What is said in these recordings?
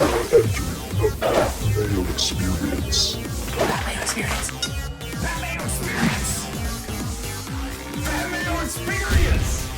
Entering the Pat Mayo Experience. Pat Mayo Experience. Pat Mayo Experience. Pat Mayo Experience.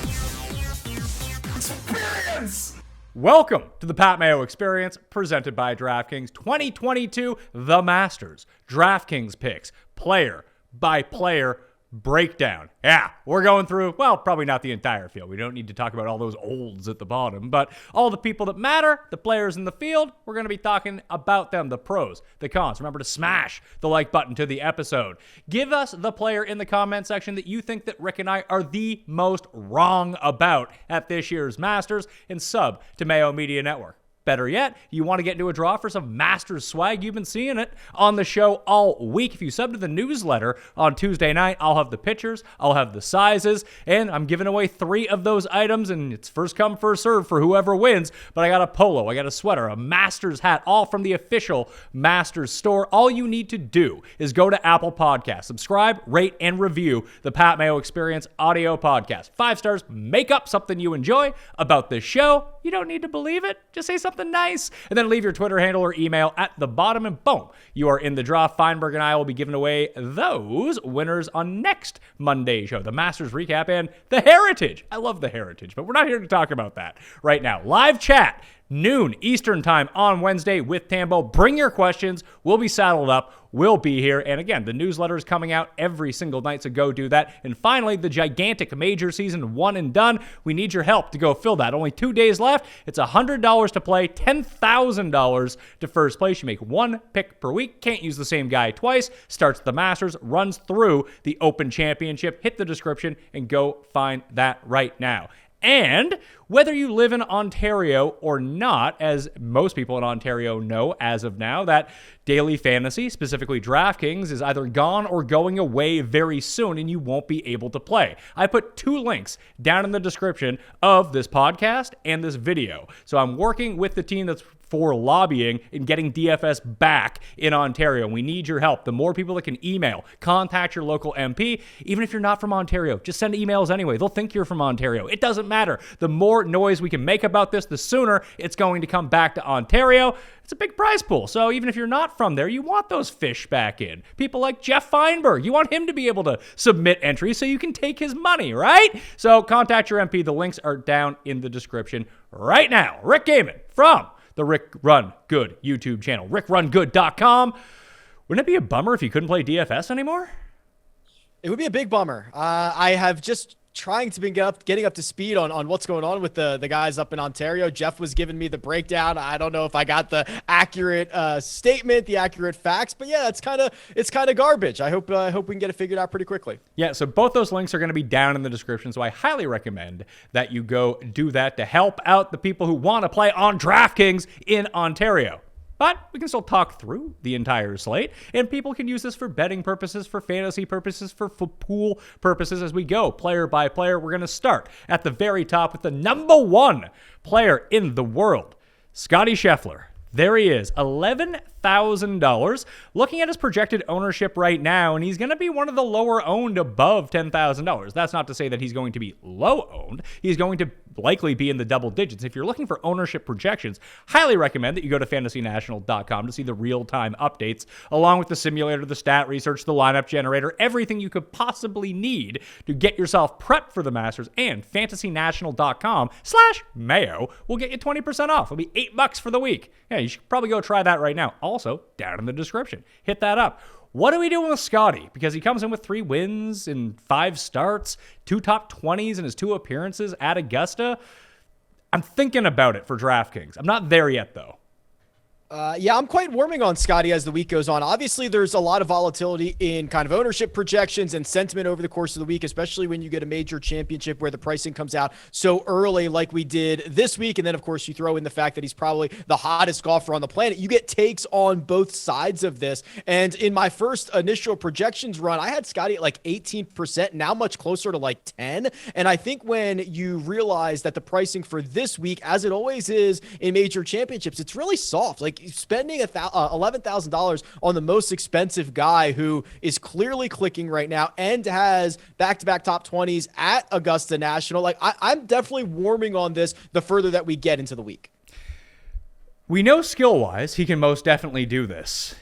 Experience. Welcome to the Pat Mayo Experience, presented by DraftKings 2022 The Masters DraftKings Picks, player by player breakdown. Yeah, we're going through, well, probably not the entire field. We don't need to talk about all those olds at the bottom, but all the people that matter, the players in the field, we're going to be talking about them, the pros, the cons. Remember to smash the like button to the episode. Give us the player in the comment section that you think that Rick and I are the most wrong about at this year's Masters, and sub to Mayo Media Network. Better yet, you want to get into a draw for some Masters swag. You've been seeing it on the show all week. If you sub to the newsletter on Tuesday night, I'll have the pictures, I'll have the sizes, and I'm giving away 3 of those items, and it's first come, first serve for whoever wins. But I got a polo, I got a sweater, a Masters hat, all from the official Masters store. All you need to do is go to Apple Podcasts, subscribe, rate, and review the Pat Mayo Experience audio podcast. 5 stars, make up something you enjoy about this show. You don't need to believe it. Just say something nice, and then leave your Twitter handle or email at the bottom, and boom, you are in the draw. Feinberg and I will be giving away those winners on next Monday's show, the Masters recap and the Heritage. I love the Heritage, but we're not here to talk about that right now. Live chat, noon Eastern time on Wednesday with Tambo. Bring your questions. We'll be saddled up. We'll be here. And again, the newsletter is coming out every single night, so go do that. And finally, the gigantic major season one and done. We need your help to go fill that. Only 2 days left. It's $100 to play, $10,000 to first place. You make 1 pick per week. Can't use the same guy twice. Starts the Masters, runs through the Open Championship. Hit the description and go find that right now. And whether you live in Ontario or not, as most people in Ontario know as of now, that daily fantasy, specifically DraftKings, is either gone or going away very soon, and you won't be able to play. I put 2 links down in the description of this podcast and this video. So I'm working with the team that's for lobbying and getting DFS back in Ontario. We need your help. The more people that can email, contact your local MP. Even if you're not from Ontario, just send emails anyway. They'll think you're from Ontario. It doesn't matter. The more noise we can make about this, the sooner it's going to come back to Ontario. It's a big prize pool. So even if you're not from there, you want those fish back in. People like Jeff Feinberg, you want him to be able to submit entries so you can take his money, right? So contact your MP. The links are down in the description right now. Rick Gaiman from the Rick Run Good YouTube channel, rickrungood.com. Wouldn't it be a bummer if you couldn't play DFS anymore? It would be a big bummer. I have just trying to be getting up to speed on what's going on with the guys up in Ontario. Jeff was giving me the breakdown. I don't know if I got the accurate statement, the accurate facts, but yeah, it's kind of garbage. I hope we can get it figured out pretty quickly. Yeah, so both those links are going to be down in the description, so I highly recommend that you go do that to help out the people who want to play on DraftKings in Ontario. But we can still talk through the entire slate, and people can use this for betting purposes, for fantasy purposes, for pool purposes as we go player by player. We're going to start at the very top with the number 1 player in the world, Scottie Scheffler. There he is, $11,000. Looking at his projected ownership right now, and he's going to be one of the lower owned above $10,000. That's not to say that he's going to be low owned. He's going to likely be in the double digits. If you're looking for ownership projections, highly recommend that you go to fantasynational.com to see the real-time updates, along with the simulator, the stat research, the lineup generator, everything you could possibly need to get yourself prepped for the Masters. And fantasynational.com/Mayo will get you 20% off. It'll be $8 for the week. Yeah, you should probably go try that right now. Also, down in the description. Hit that up. What are we doing with Scottie? Because he comes in with 3 wins in 5 starts, 2 top 20s in his 2 appearances at Augusta. I'm thinking about it for DraftKings. I'm not there yet, though. Yeah, I'm quite warming on Scottie as the week goes on. Obviously, there's a lot of volatility in kind of ownership projections and sentiment over the course of the week, especially when you get a major championship where the pricing comes out so early like we did this week. And then, of course, you throw in the fact that he's probably the hottest golfer on the planet. You get takes on both sides of this. And in my first initial projections run, I had Scottie at like 18%, now much closer to like 10. And I think when you realize that the pricing for this week, as it always is in major championships, it's really soft. Like, spending $11,000 on the most expensive guy who is clearly clicking right now and has back-to-back top 20s at Augusta National. Like, I'm definitely warming on this the further that we get into the week. We know skill-wise he can most definitely do this.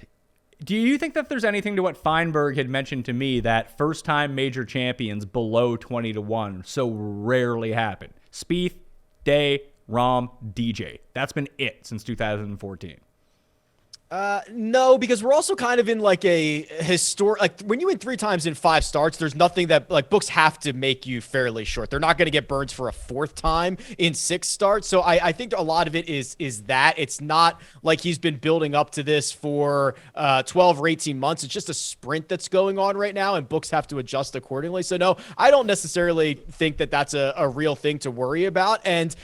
Do you think that there's anything to what Feinberg had mentioned to me that first-time major champions below 20-1 so rarely happen? Spieth, Day, Rahm, DJ. That's been it since 2014. No, because we're also kind of in like a historic, like when you win 3 times in 5 starts, there's nothing that like books have to make you fairly short. They're not going to get Burns for a 4th time in 6 starts. So I think a lot of it is that it's not like he's been building up to this for 12 or 18 months. It's just a sprint that's going on right now, and books have to adjust accordingly. So no, I don't necessarily think that that's a real thing to worry about. And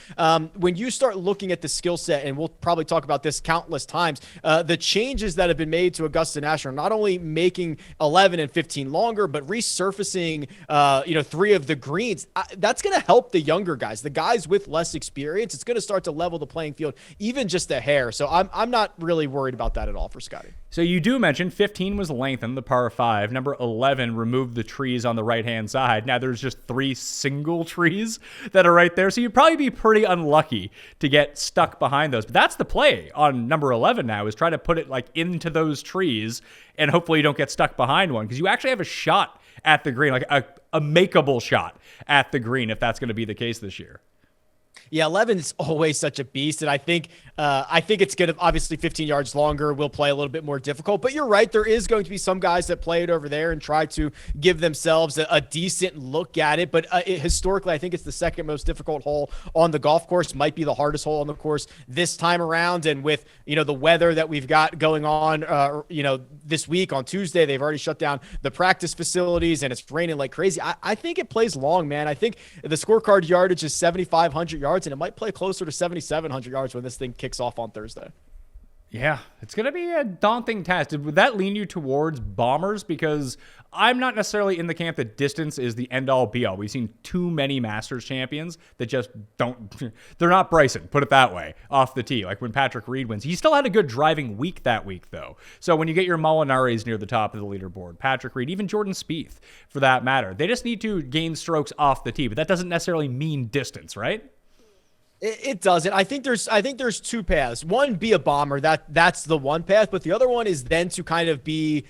when you start looking at the skill set, and we'll probably talk about this countless times, the changes that have been made to Augusta National, not only making 11 and 15 longer, but resurfacing, 3 of the greens. That's going to help the younger guys, the guys with less experience. It's going to start to level the playing field, even just a hair. So I'm not really worried about that at all for Scottie. So you do mention 15 was lengthened, the par 5. Number 11 removed the trees on the right-hand side. Now there's just 3 single trees that are right there. So you'd probably be pretty unlucky to get stuck behind those. But that's the play on number 11 now, is try to put it like into those trees and hopefully you don't get stuck behind one, because you actually have a shot at the green, like a makeable shot at the green, if that's going to be the case this year. Yeah, 11 is always such a beast, and I think it's going to, obviously 15 yards longer will play a little bit more difficult, but you're right, there is going to be some guys that play it over there and try to give themselves a decent look at it, but historically, I think it's the second most difficult hole on the golf course, might be the hardest hole on the course this time around, and with, the weather that we've got going on, this week on Tuesday, they've already shut down the practice facilities, and it's raining like crazy. I think it plays long, man. I think the scorecard yardage is 7,500 yards, and it might play closer to 7,700 yards when this thing kicks off on Thursday. Yeah, it's going to be a daunting task. Would that lean you towards bombers? Because I'm not necessarily in the camp that distance is the end-all, be-all. We've seen too many Masters champions that just don't – they're not Bryson, put it that way, off the tee. Like when Patrick Reed wins. He still had a good driving week that week, though. So when you get your Molinares near the top of the leaderboard, Patrick Reed, even Jordan Spieth, for that matter, they just need to gain strokes off the tee. But that doesn't necessarily mean distance, right? It doesn't. I think there's 2 paths. One, be a bomber. That's the one path. But the other one is then to kind of be,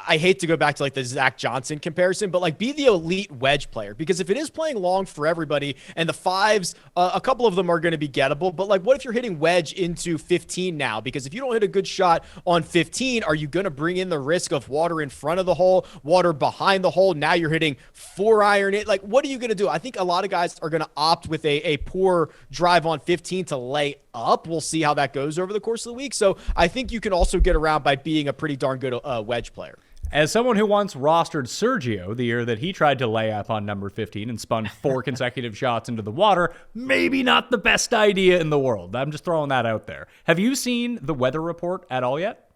I hate to go back to like the Zach Johnson comparison, but like be the elite wedge player, because if it is playing long for everybody and the 5s, a couple of them are going to be gettable, but like what if you're hitting wedge into 15 now? Because if you don't hit a good shot on 15, are you going to bring in the risk of water in front of the hole, water behind the hole? Now you're hitting 4-iron it. Like, what are you going to do? I think a lot of guys are going to opt with a poor drive on 15 to lay up. We'll see how that goes over the course of the week. So I think you can also get around by being a pretty darn good wedge player. As someone who once rostered Sergio the year that he tried to lay up on number 15 and spun 4 consecutive shots into the water, maybe not the best idea in the world. I'm just throwing that out there. Have you seen the weather report at all yet?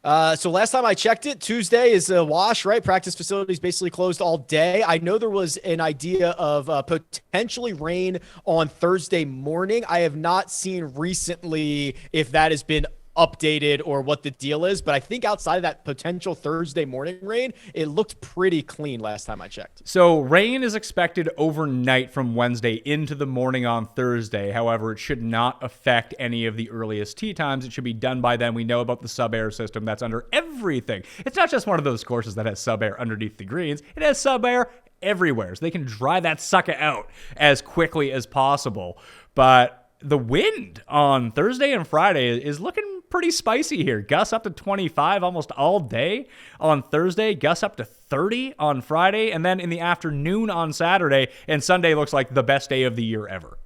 So last time I checked it, Tuesday is a wash, right? Practice facilities basically closed all day. I know there was an idea of potentially rain on Thursday morning. I have not seen recently if that has been updated or what the deal is, but I think outside of that potential Thursday morning rain, it looked pretty clean last time I checked. So rain is expected overnight from Wednesday into the morning on Thursday. However, it should not affect any of the earliest tee times. It should be done by then. We know about the sub-air system that's under everything. It's not just one of those courses that has sub-air underneath the greens. It has sub-air everywhere, so they can dry that sucker out as quickly as possible. But the wind on Thursday and Friday is looking pretty spicy here. Gusts up to 25 almost all day on Thursday, gusts up to 30 on Friday, and then in the afternoon on Saturday, and Sunday looks like the best day of the year ever.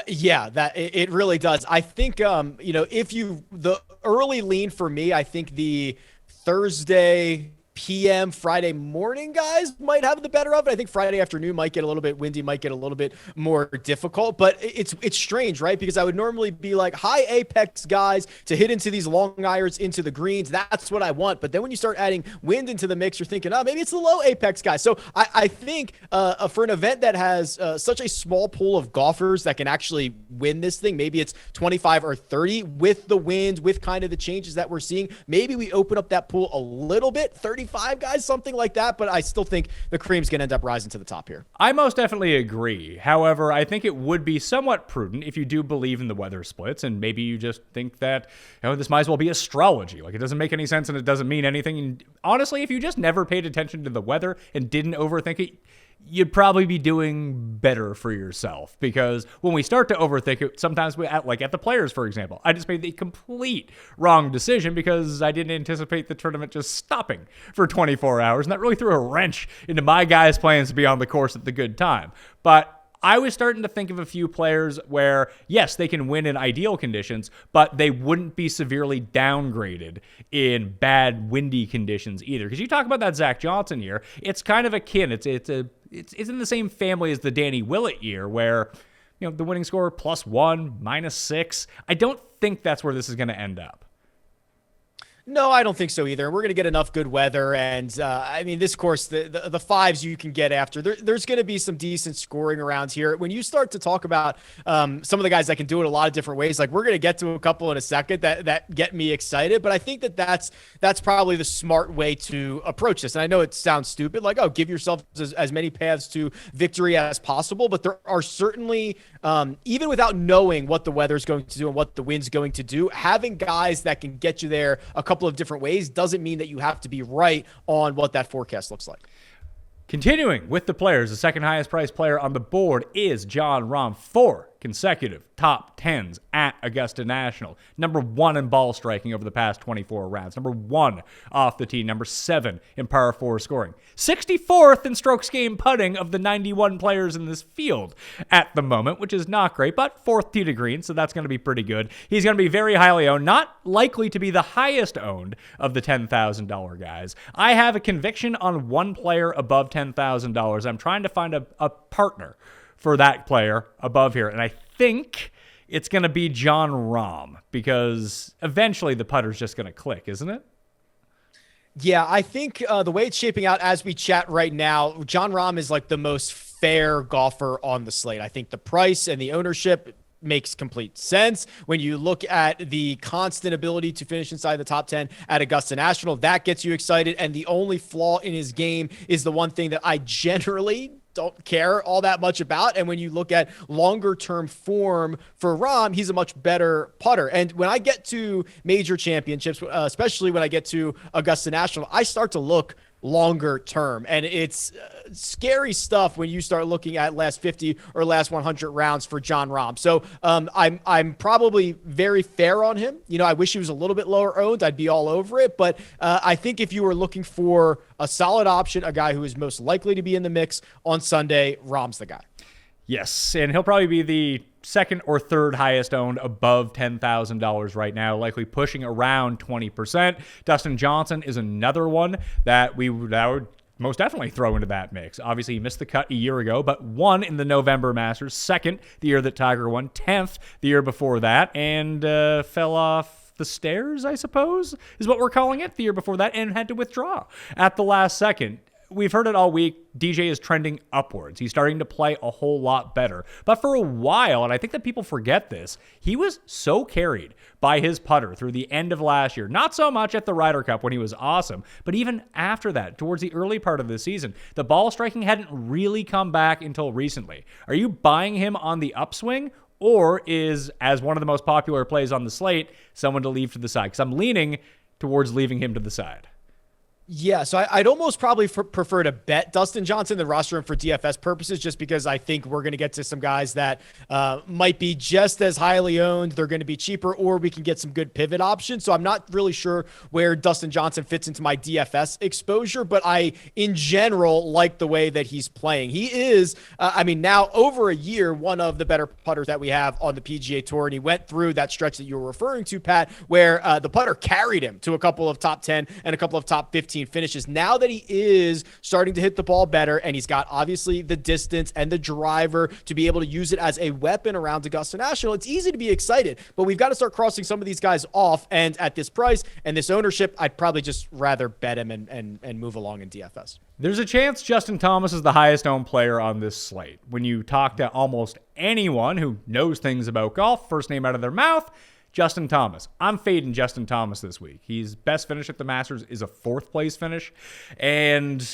Yeah, that it really does. I think, the early lean for me, I think the Thursday PM, Friday morning guys might have the better of it. I think Friday afternoon might get a little bit windy, might get a little bit more difficult, but it's strange, right? Because I would normally be like high apex guys to hit into these long irons into the greens. That's what I want. But then when you start adding wind into the mix, you're thinking, oh, maybe it's the low apex guys. So I think for an event that has such a small pool of golfers that can actually win this thing, maybe it's 25 or 30 with the wind, with kind of the changes that we're seeing. Maybe we open up that pool a little bit. 30 25 guys, something like that. But I still think the cream's going to end up rising to the top here. I most definitely agree. However, I think it would be somewhat prudent if you do believe in the weather splits, and maybe you just think that, this might as well be astrology. Like, it doesn't make any sense and it doesn't mean anything. And honestly, if you just never paid attention to the weather and didn't overthink it, you'd probably be doing better for yourself, because when we start to overthink it, sometimes like at the Players, for example, I just made the complete wrong decision because I didn't anticipate the tournament just stopping for 24 hours. And that really threw a wrench into my guys' plans to be on the course at the good time. But I was starting to think of a few players where, yes, they can win in ideal conditions, but they wouldn't be severely downgraded in bad, windy conditions either. Because you talk about that Zach Johnson year, it's kind of akin. It's in the same family as the Danny Willett year, where the winning score +1, -6. I don't think that's where this is going to end up. No, I don't think so either. We're going to get enough good weather. And this course, the fives you can get after, there's going to be some decent scoring around here. When you start to talk about some of the guys that can do it a lot of different ways, like we're going to get to a couple in a second that get me excited. But I think that's probably the smart way to approach this. And I know it sounds stupid, like, give yourself as many paths to victory as possible. But there are certainly, even without knowing what the weather is going to do and what the wind's going to do, having guys that can get you there a couple of different ways doesn't mean that you have to be right on what that forecast looks like. Continuing with the Players, the second highest priced player on the board is Jon Rahm. 4 consecutive top 10s at Augusta National. Number 1 in ball striking over the past 24 rounds. Number 1 off the tee. Number 7 in par 4 scoring. 64th in strokes gained putting of the 91 players in this field at the moment, which is not great, but 4th tee to green, so that's going to be pretty good. He's going to be very highly owned, not likely to be the highest owned of the $10,000 guys. I have a conviction on one player above $10,000. I'm trying to find a partner for that player above here. And I think it's going to be Jon Rahm, because eventually the putter's just going to click, isn't it? Yeah, I think the way it's shaping out as we chat right now, Jon Rahm is like the most fair golfer on the slate. I think the price and the ownership makes complete sense. When you look at the constant ability to finish inside the top 10 at Augusta National, that gets you excited. And the only flaw in his game is the one thing that I generally don't care all that much about. And when you look at longer term form for Rahm, he's a much better putter. And when I get to major championships, especially when I get to Augusta National, I start to look longer term. And it's scary stuff when you start looking at last 50 or last 100 rounds for Jon Rahm. So I'm probably very fair on him. I wish he was a little bit lower owned. I'd be all over it. But I think if you were looking for a solid option, a guy who is most likely to be in the mix on Sunday, Rahm's the guy. Yes, and he'll probably be the second or third highest owned above $10,000 right now, likely pushing around 20%. Dustin Johnson is another one that I would most definitely throw into that mix. Obviously, he missed the cut a year ago, but won in the November Masters, 2nd the year that Tiger won, 10th the year before that, and fell off the stairs, I suppose, is what we're calling it, the year before that, and had to withdraw at the last second. We've heard it all week. DJ is trending upwards. He's starting to play a whole lot better. But for a while, and I think that people forget this, he was so carried by his putter through the end of last year. Not so much at the Ryder Cup when he was awesome, but even after that, towards the early part of the season, the ball striking hadn't really come back until recently. Are you buying him on the upswing? Or is, as one of the most popular plays on the slate, someone to leave to the side? Because I'm leaning towards leaving him to the side. Yeah, so I'd almost probably prefer to bet Dustin Johnson than roster him for DFS purposes, just because I think we're going to get to some guys that might be just as highly owned. They're going to be cheaper, or we can get some good pivot options. So I'm not really sure where Dustin Johnson fits into my DFS exposure, but I, in general, like the way that he's playing. He is, now over a year, one of the better putters that we have on the PGA Tour, and he went through that stretch that you were referring to, Pat, where the putter carried him to a couple of top 10 and a couple of top 15 finishes. Now that he is starting to hit the ball better, and he's got obviously the distance and the driver to be able to use it as a weapon around Augusta National, it's easy to be excited, but we've got to start crossing some of these guys off. And at this price and this ownership, I'd probably just rather bet him and move along in DFS. There's a chance Justin Thomas is the highest owned player on this slate. When you talk to almost anyone who knows things about golf, first name out of their mouth, Justin Thomas. I'm fading Justin Thomas this week. His best finish at the Masters is a 4th place finish. And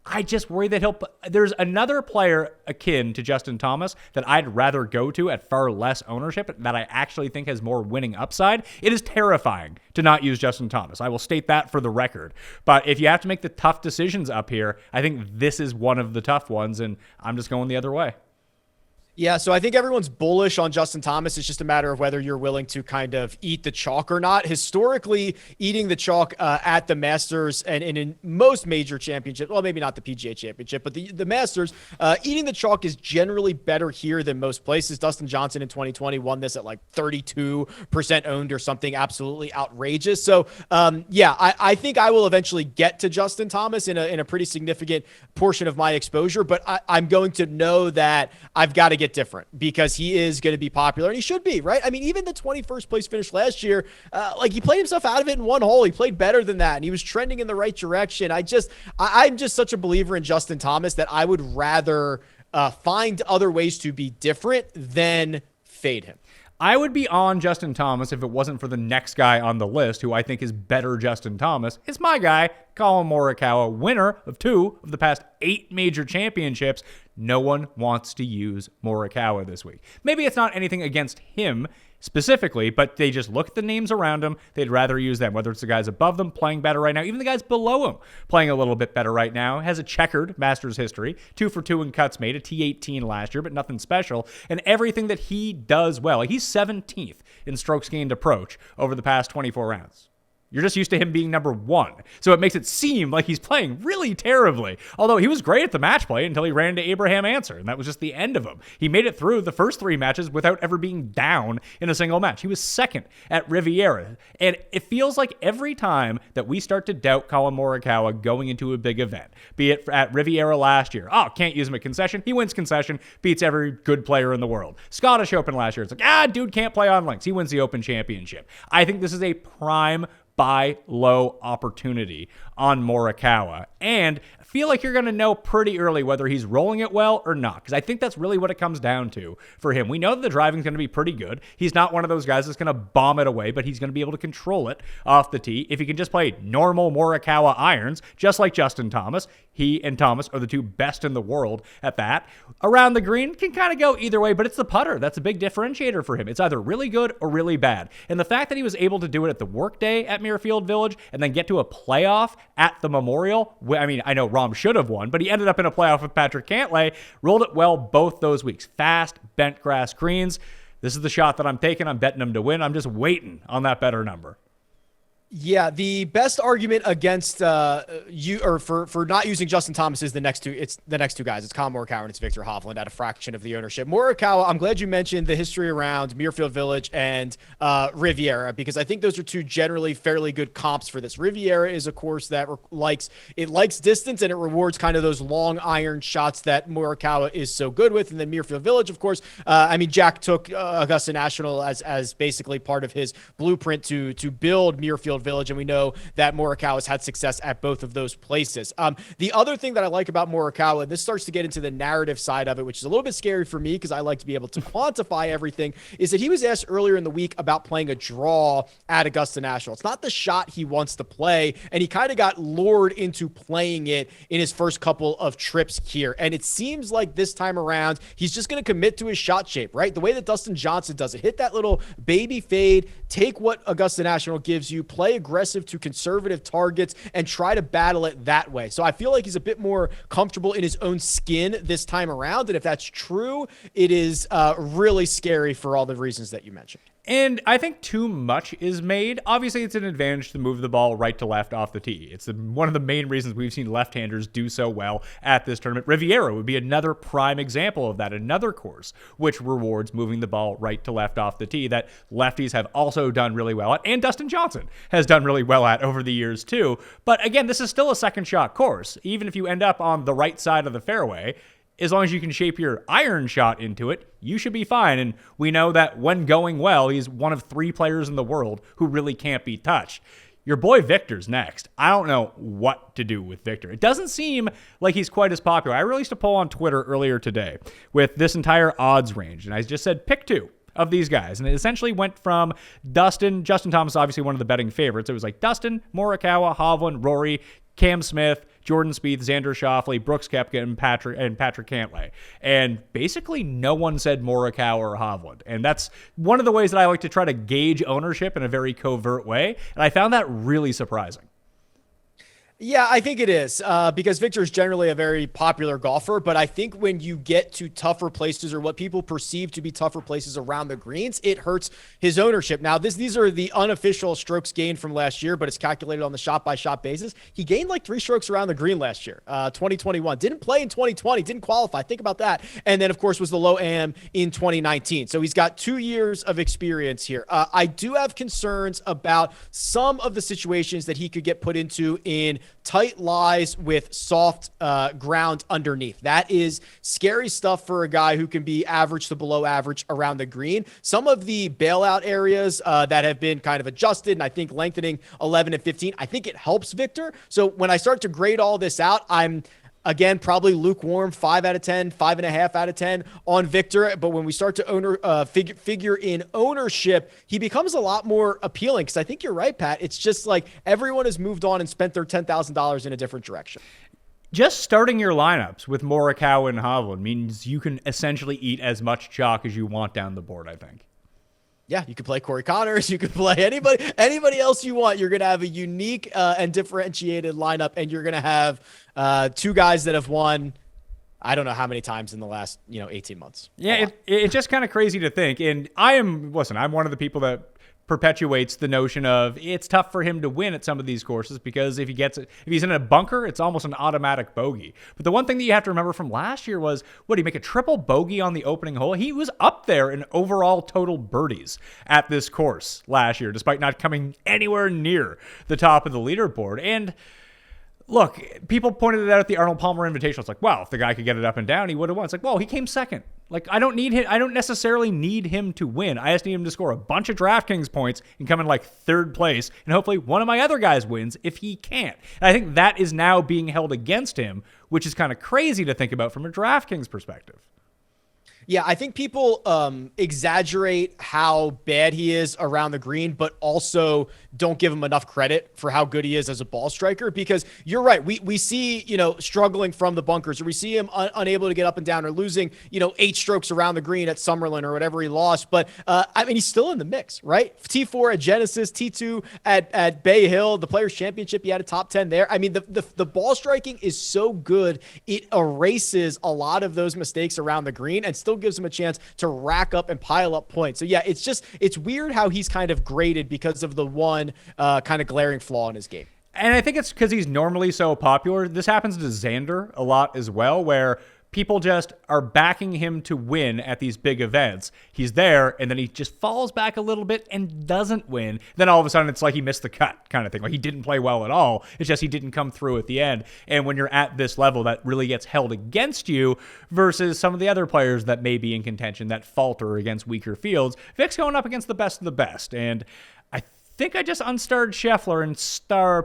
I just worry that there's another player akin to Justin Thomas that I'd rather go to at far less ownership that I actually think has more winning upside. It is terrifying to not use Justin Thomas. I will state that for the record. But if you have to make the tough decisions up here, I think this is one of the tough ones, and I'm just going the other way. Yeah, so I think everyone's bullish on Justin Thomas. It's just a matter of whether you're willing to kind of eat the chalk or not. Historically, eating the chalk at the Masters and in most major championships, well, maybe not the PGA Championship, but the Masters, eating the chalk is generally better here than most places. Dustin Johnson in 2020 won this at like 32% owned or something absolutely outrageous. So, I think I will eventually get to Justin Thomas in a pretty significant portion of my exposure, but I'm going to know that I've got to get different because he is going to be popular and he should be, right? I mean, even the 21st place finish last year, he played himself out of it in one hole. He played better than that and he was trending in the right direction. I'm just such a believer in Justin Thomas that I would rather find other ways to be different than fade him. I would be on Justin Thomas if it wasn't for the next guy on the list, who I think is better Justin Thomas. It's my guy, Collin Morikawa, winner of 2 of the past 8 major championships. No one wants to use Morikawa this week. Maybe it's not anything against him specifically, but they just look at the names around him. They'd rather use them, whether it's the guys above them playing better right now, even the guys below him playing a little bit better right now. Has a checkered Masters history, 2 for 2 in cuts made, a T18 last year, but nothing special. And everything that he does well, he's 17th in strokes gained approach over the past 24 rounds. You're just used to him being number 1. So it makes it seem like he's playing really terribly. Although he was great at the match play until he ran into Abraham Ancer, and that was just the end of him. He made it through the first 3 matches without ever being down in a single match. He was 2nd at Riviera. And it feels like every time that we start to doubt Collin Morikawa going into a big event, be it at Riviera last year, can't use him at concession. He wins concession, beats every good player in the world. Scottish Open last year, it's like, dude can't play on links. He wins the Open Championship. I think this is a prime buy low opportunity on Morikawa. And I feel like you're going to know pretty early whether he's rolling it well or not, because I think that's really what it comes down to for him. We know that the driving is going to be pretty good. He's not one of those guys that's going to bomb it away, but he's going to be able to control it off the tee. If he can just play normal Morikawa irons, just like Justin Thomas, he and Thomas are the 2 best in the world at that. Around the green can kind of go either way, but it's the putter. That's a big differentiator for him. It's either really good or really bad. And the fact that he was able to do it at the workday at Muirfield Village and then get to a playoff at the Memorial, I mean, I know Rahm should have won, but he ended up in a playoff with Patrick Cantlay, rolled it well both those weeks. Fast, bent grass greens. This is the shot that I'm taking. I'm betting him to win. I'm just waiting on that better number. Yeah, the best argument against for not using Justin Thomas is the next 2. It's the next 2 guys. It's Collin Morikawa and it's Viktor Hovland at a fraction of the ownership. Morikawa, I'm glad you mentioned the history around Muirfield Village and Riviera, because I think those are 2 generally fairly good comps for this. Riviera is a course that likes distance and it rewards kind of those long iron shots that Morikawa is so good with. And then Muirfield Village, of course, Jack took Augusta National as basically part of his blueprint to build Muirfield Village, and we know that Morikawa has had success at both of those places. The other thing that I like about Morikawa, and this starts to get into the narrative side of it, which is a little bit scary for me because I like to be able to quantify everything, is that he was asked earlier in the week about playing a draw at Augusta National. It's not the shot he wants to play, and he kind of got lured into playing it in his first couple of trips here. And it seems like this time around, he's just going to commit to his shot shape, right? The way that Dustin Johnson does it. Hit that little baby fade, take what Augusta National gives you, play aggressive to conservative targets, and try to battle it that way. So I feel like he's a bit more comfortable in his own skin this time around. And if that's true, it is really scary for all the reasons that you mentioned. And I think too much is made. Obviously, it's an advantage to move the ball right to left off the tee. It's one of the main reasons we've seen left-handers do so well at this tournament. Riviera would be another prime example of that, another course which rewards moving the ball right to left off the tee that lefties have also done really well at, and Dustin Johnson has done really well at over the years too. But again, this is still a second shot course. Even if you end up on the right side of the fairway, as long as you can shape your iron shot into it, you should be fine. And we know that when going well, he's one of 3 players in the world who really can't be touched. Your boy Viktor's next. I don't know what to do with Viktor. It doesn't seem like he's quite as popular. I released a poll on Twitter earlier today with this entire odds range, and I just said pick 2. of these guys. And it essentially went from Justin Thomas, obviously one of the betting favorites. It was like Dustin, Morikawa, Hovland, Rory, Cam Smith, Jordan Spieth, Xander Schauffele, Brooks Koepka, and Patrick Cantlay. And basically no one said Morikawa or Hovland. And that's one of the ways that I like to try to gauge ownership in a very covert way. And I found that really surprising. Yeah, I think it is because Viktor is generally a very popular golfer, but I think when you get to tougher places or what people perceive to be tougher places around the greens, it hurts his ownership. Now, these are the unofficial strokes gained from last year, but it's calculated on the shot-by-shot basis. He gained like 3 strokes around the green last year, 2021. Didn't play in 2020, didn't qualify. Think about that. And then, of course, was the low AM in 2019. So he's got 2 years of experience here. I do have concerns about some of the situations that he could get put into in tight lies with soft ground underneath. That is scary stuff for a guy who can be average to below average around the green. Some of the bailout areas that have been kind of adjusted, and I think lengthening 11 and 15, I think it helps Viktor. So when I start to grade all this out, I'm again, probably lukewarm, 5 out of 10, 5.5 out of 10 on Viktor. But when we start to figure in ownership, he becomes a lot more appealing because I think you're right, Pat. It's just like everyone has moved on and spent their $10,000 in a different direction. Just starting your lineups with Morikawa and Hovland means you can essentially eat as much chalk as you want down the board, I think. Yeah, you could play Corey Connors. You could play anybody else you want. You're going to have a unique and differentiated lineup, and you're going to have 2 guys that have won I don't know how many times in the last 18 months. Yeah, it's just kind of crazy to think. And I'm one of the people that perpetuates the notion of it's tough for him to win at some of these courses because if he's in a bunker, it's almost an automatic bogey. But the one thing that you have to remember from last year was, what, he make a triple bogey on the opening hole? He was up there in overall total birdies at this course last year, despite not coming anywhere near the top of the leaderboard. And look, people pointed it out at the Arnold Palmer Invitational. It's like, well, if the guy could get it up and down, he would have won. It's like, well, he came second. Like, I don't necessarily need him to win. I just need him to score a bunch of DraftKings points and come in like 3rd place, and hopefully one of my other guys wins if he can't. And I think that is now being held against him, which is kind of crazy to think about from a DraftKings perspective. Yeah, I think people exaggerate how bad he is around the green, but also don't give him enough credit for how good he is as a ball striker, because you're right. We see, struggling from the bunkers, or we see him unable to get up and down, or losing, 8 strokes around the green at Summerlin or whatever he lost. But he's still in the mix, right? T4 at Genesis, T2 at Bay Hill, the Players Championship, he had a top 10 there. I mean, the ball striking is so good, it erases a lot of those mistakes around the green and still gives him a chance to rack up and pile up points. So yeah, it's weird how he's kind of graded because of the one kind of glaring flaw in his game. And I think it's because he's normally so popular. This happens to Xander a lot as well, where people just are backing him to win at these big events. He's there, and then he just falls back a little bit and doesn't win. Then all of a sudden, it's like he missed the cut kind of thing. Like, he didn't play well at all. It's just he didn't come through at the end. And when you're at this level, that really gets held against you versus some of the other players that may be in contention that falter against weaker fields. Vic's going up against the best of the best. And I think I just unstarred Scheffler and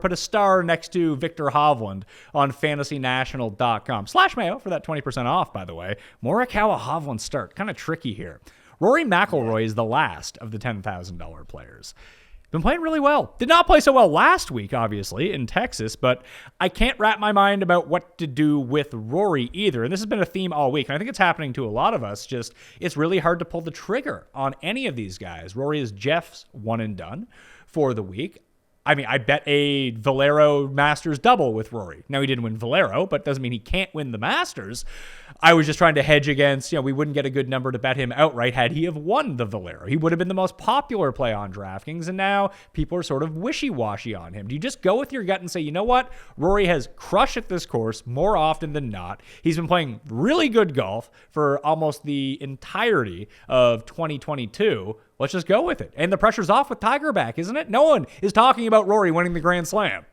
put a star next to Viktor Hovland on fantasynational.com/Mayo for that 20% off, by the way. Morikawa Hovland start. Kind of tricky here. Rory McIlroy is the last of the $10,000 players. Been playing really well. Did not play so well last week, obviously, in Texas, but I can't wrap my mind about what to do with Rory either. And this has been a theme all week, and I think it's happening to a lot of us. Just, it's really hard to pull the trigger on any of these guys. Rory is Jeff's one and done for the week. I mean, I bet a Valero Masters double with Rory. Now, he didn't win Valero, but doesn't mean he can't win the Masters. I was just trying to hedge against, we wouldn't get a good number to bet him outright had he have won the Valero. He would have been the most popular play on DraftKings, and now people are sort of wishy-washy on him. Do you just go with your gut and say, you know what? Rory has crushed at this course more often than not. He's been playing really good golf for almost the entirety of 2022. Let's just go with it. And the pressure's off with Tiger back, isn't it? No one is talking about Rory winning the Grand Slam.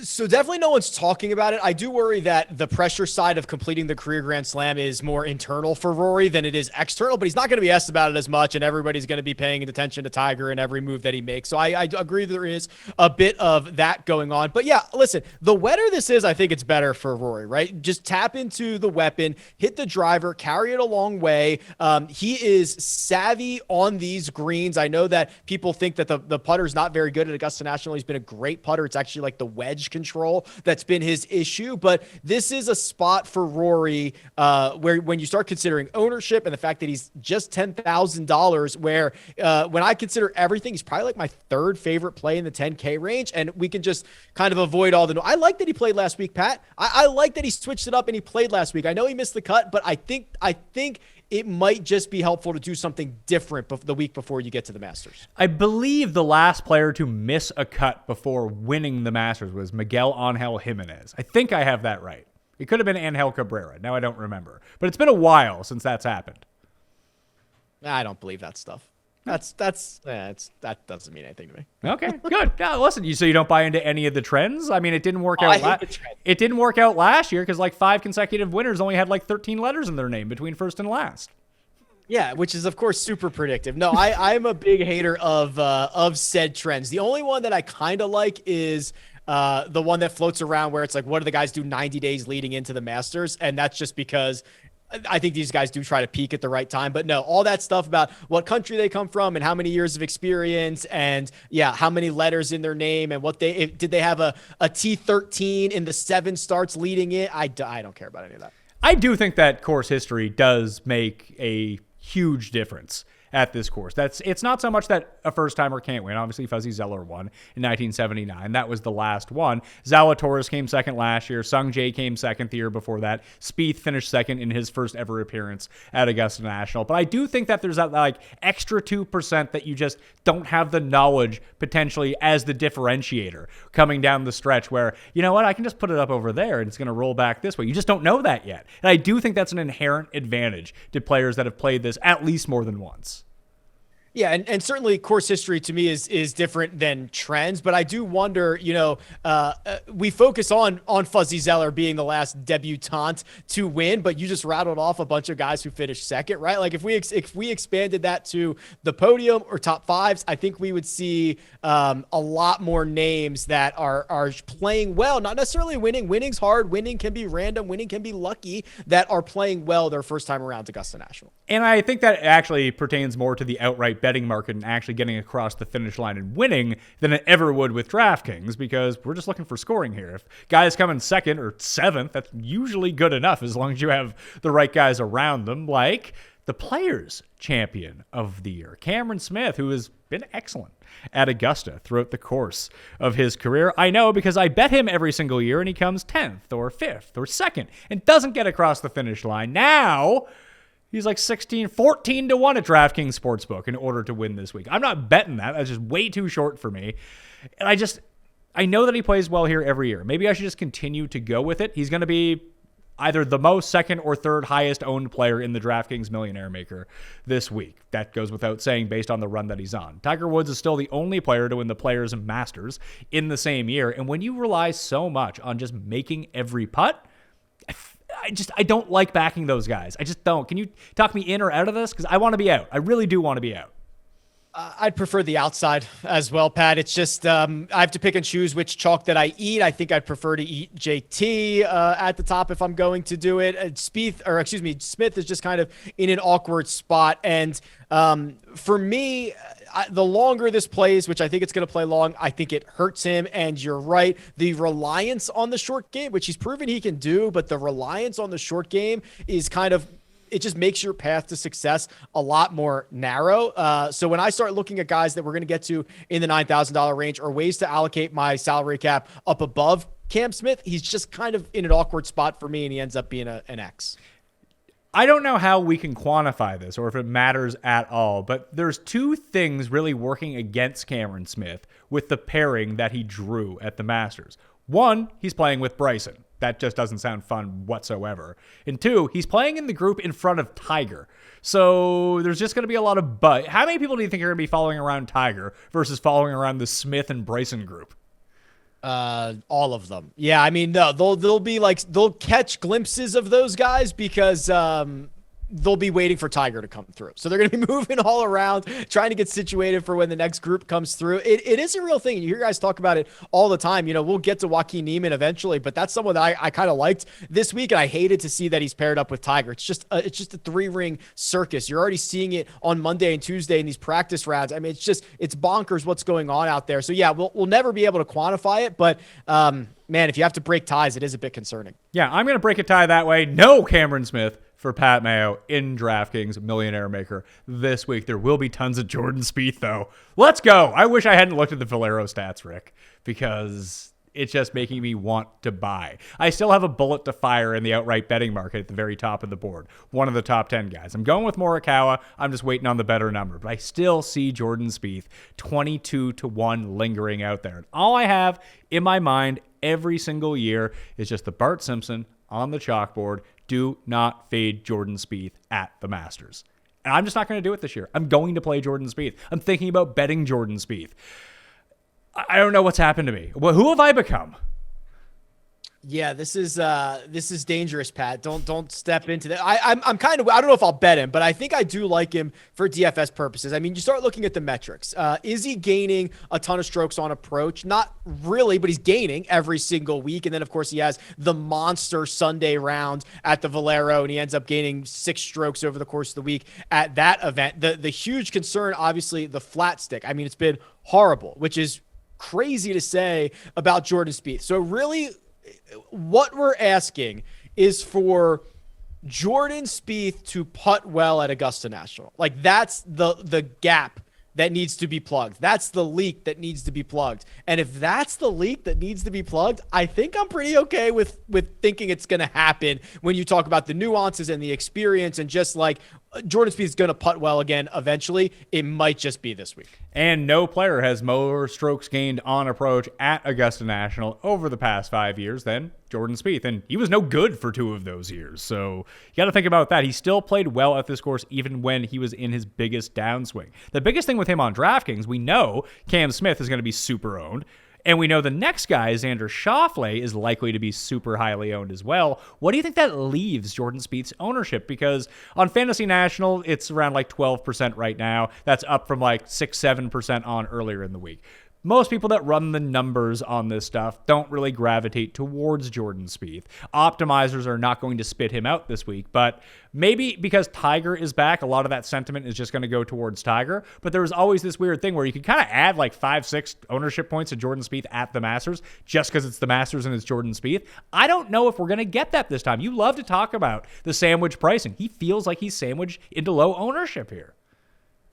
So definitely no one's talking about it. I do worry that the pressure side of completing the career Grand Slam is more internal for Rory than it is external, but he's not going to be asked about it as much, and everybody's going to be paying attention to Tiger and every move that he makes. So I agree there is a bit of that going on. But yeah, listen, the wetter this is, I think it's better for Rory, right? Just tap into the weapon, hit the driver, carry it a long way. He is savvy on these greens. I know that people think that the putter's not very good at Augusta National. He's been a great putter. It's actually like the wedge control that's been his issue, but this is a spot for Rory where when you start considering ownership and the fact that he's just $10,000, where when I consider everything, he's probably like my third favorite play in the 10K range, and we can just kind of avoid all the I like that he played last week, Pat. I like that he switched it up and he played last week. I know he missed the cut, but I think it might just be helpful to do something different the week before you get to the Masters. I believe the last player to miss a cut before winning the Masters was Miguel Angel Jimenez. I think I have that right. It could have been Angel Cabrera. Now I don't remember. But it's been a while since that's happened. I don't believe that stuff. That doesn't mean anything to me. Okay, good. Yeah, listen, so you don't buy into any of the trends? I mean, it didn't work out. It didn't work out last year because like 5 consecutive winners only had like 13 letters in their name between first and last. Yeah, which is of course super predictive. No, I'm a big hater of said trends. The only one that I kind of like is the one that floats around where it's like, what do the guys do 90 days leading into the Masters? And that's just because I think these guys do try to peak at the right time. But no, all that stuff about what country they come from and how many years of experience and how many letters in their name and did they have a T13 in the 7 starts leading it? I don't care about any of that. I do think that course history does make a huge difference at this course. It's not so much that a first-timer can't win. Obviously, Fuzzy Zeller won in 1979. That was the last one. Zalatoris came second last year. Sungjae came second the year before that. Spieth finished second in his first ever appearance at Augusta National. But I do think that there's that like extra 2% that you just don't have the knowledge potentially as the differentiator coming down the stretch where, you know what, I can just put it up over there and it's going to roll back this way. You just don't know that yet. And I do think that's an inherent advantage to players that have played this at least more than once. Yeah, and certainly course history to me is different than trends, but I do wonder, we focus on Fuzzy Zeller being the last debutante to win, but you just rattled off a bunch of guys who finished second, right? Like if we expanded that to the podium or top fives, I think we would see a lot more names that are playing well, not necessarily winning. Winning's hard. Winning can be random. Winning can be lucky, that are playing well their first time around Augusta National. And I think that actually pertains more to the outright betting market and actually getting across the finish line and winning than it ever would with DraftKings, because we're just looking for scoring here. If guys come in second or seventh, that's usually good enough as long as you have the right guys around them, like the Players Champion of the Year, Cameron Smith, who has been excellent at Augusta throughout the course of his career. I know because I bet him every single year and he comes 10th or 5th or 2nd and doesn't get across the finish line. Now he's like 14 to 1 at DraftKings Sportsbook in order to win this week. I'm not betting that. That's just way too short for me. And I know that he plays well here every year. Maybe I should just continue to go with it. He's going to be either the most second or third highest owned player in the DraftKings Millionaire Maker this week. That goes without saying based on the run that he's on. Tiger Woods is still the only player to win the Players and Masters in the same year. And when you rely so much on just making every putt, I don't like backing those guys. I just don't. Can you talk me in or out of this? Because I want to be out. I really do want to be out. I'd prefer the outside as well, Pat. It's just I have to pick and choose which chalk that I eat. I think I'd prefer to eat JT at the top if I'm going to do it. Smith is just kind of in an awkward spot. And for me, the longer this plays, which I think it's going to play long, I think it hurts him. And you're right. The reliance on the short game, which he's proven he can do, but the reliance on the short game is kind of, it just makes your path to success a lot more narrow. So when I start looking at guys that we're going to get to in the $9,000 range or ways to allocate my salary cap up above Cam Smith, he's just kind of in an awkward spot for me, and he ends up being an X. I don't know how we can quantify this or if it matters at all, but there's two things really working against Cameron Smith with the pairing that he drew at the Masters. One, he's playing with Bryson. That just doesn't sound fun whatsoever. And two, he's playing in the group in front of Tiger. So there's just going to be a lot of buzz. How many people do you think are going to be following around Tiger versus following around the Smith and Bryson group? All of them. Yeah, I mean, no, they'll be like they'll catch glimpses of those guys because they'll be waiting for Tiger to come through. So they're going to be moving all around, trying to get situated for when the next group comes through. It is a real thing. You hear guys talk about it all the time. You know, we'll get to Joaquin Niemann eventually, but that's someone that I kind of liked this week, and I hated to see that he's paired up with Tiger. It's just a 3-ring circus. You're already seeing it on Monday and Tuesday in these practice rounds. I mean, it's bonkers what's going on out there. So yeah, we'll never be able to quantify it, but man, if you have to break ties, it is a bit concerning. Yeah, I'm going to break a tie that way. No Cameron Smith for Pat Mayo in DraftKings Millionaire Maker this week. There will be tons of Jordan Spieth, though. Let's go. I wish I hadn't looked at the Valero stats, Rick, because it's just making me want to buy. I still have a bullet to fire in the outright betting market at the very top of the board. One of the top 10 guys. I'm going with Morikawa. I'm just waiting on the better number. But I still see Jordan Spieth 22-1 lingering out there. And all I have in my mind every single year is just the Bart Simpson on the chalkboard. Do not fade Jordan Spieth at the Masters. And I'm just not going to do it this year. I'm going to play Jordan Spieth. I'm thinking about betting Jordan Spieth. I don't know what's happened to me. Well, who have I become? Yeah, this is dangerous, Pat. Don't step into that. I'm kind of, I don't know if I'll bet him, but I think I do like him for DFS purposes. I mean, you start looking at the metrics. Is he gaining a ton of strokes on approach? Not really, but he's gaining every single week. And then of course he has the monster Sunday round at the Valero, and he ends up gaining 6 strokes over the course of the week at that event. The huge concern, obviously, the flat stick. I mean, it's been horrible, which is crazy to say about Jordan Spieth. So really, what we're asking is for Jordan Spieth to putt well at Augusta National. Like, that's the gap that needs to be plugged. That's the leak that needs to be plugged. And if that's the leak that needs to be plugged, I think I'm pretty okay with thinking it's going to happen when you talk about the nuances and the experience and just like Jordan Spieth is going to putt well again eventually. It might just be this week. And no player has more strokes gained on approach at Augusta National over the past 5 years than Jordan Spieth. And he was no good for 2 of those years. So you got to think about that. He still played well at this course even when he was in his biggest downswing. The biggest thing with him on DraftKings, we know Cam Smith is going to be super owned. And we know the next guy, Xander Schauffele, is likely to be super highly owned as well. What do you think that leaves Jordan Spieth's ownership? Because on Fantasy National, it's around like 12% right now. That's up from like 6-7% on earlier in the week. Most people that run the numbers on this stuff don't really gravitate towards Jordan Spieth. Optimizers are not going to spit him out this week, but maybe because Tiger is back, a lot of that sentiment is just going to go towards Tiger. But there was always this weird thing where you could kind of add like 5-6 ownership points to Jordan Spieth at the Masters just because it's the Masters and it's Jordan Spieth. I don't know if we're going to get that this time. You love to talk about the sandwich pricing. He feels like he's sandwiched into low ownership here.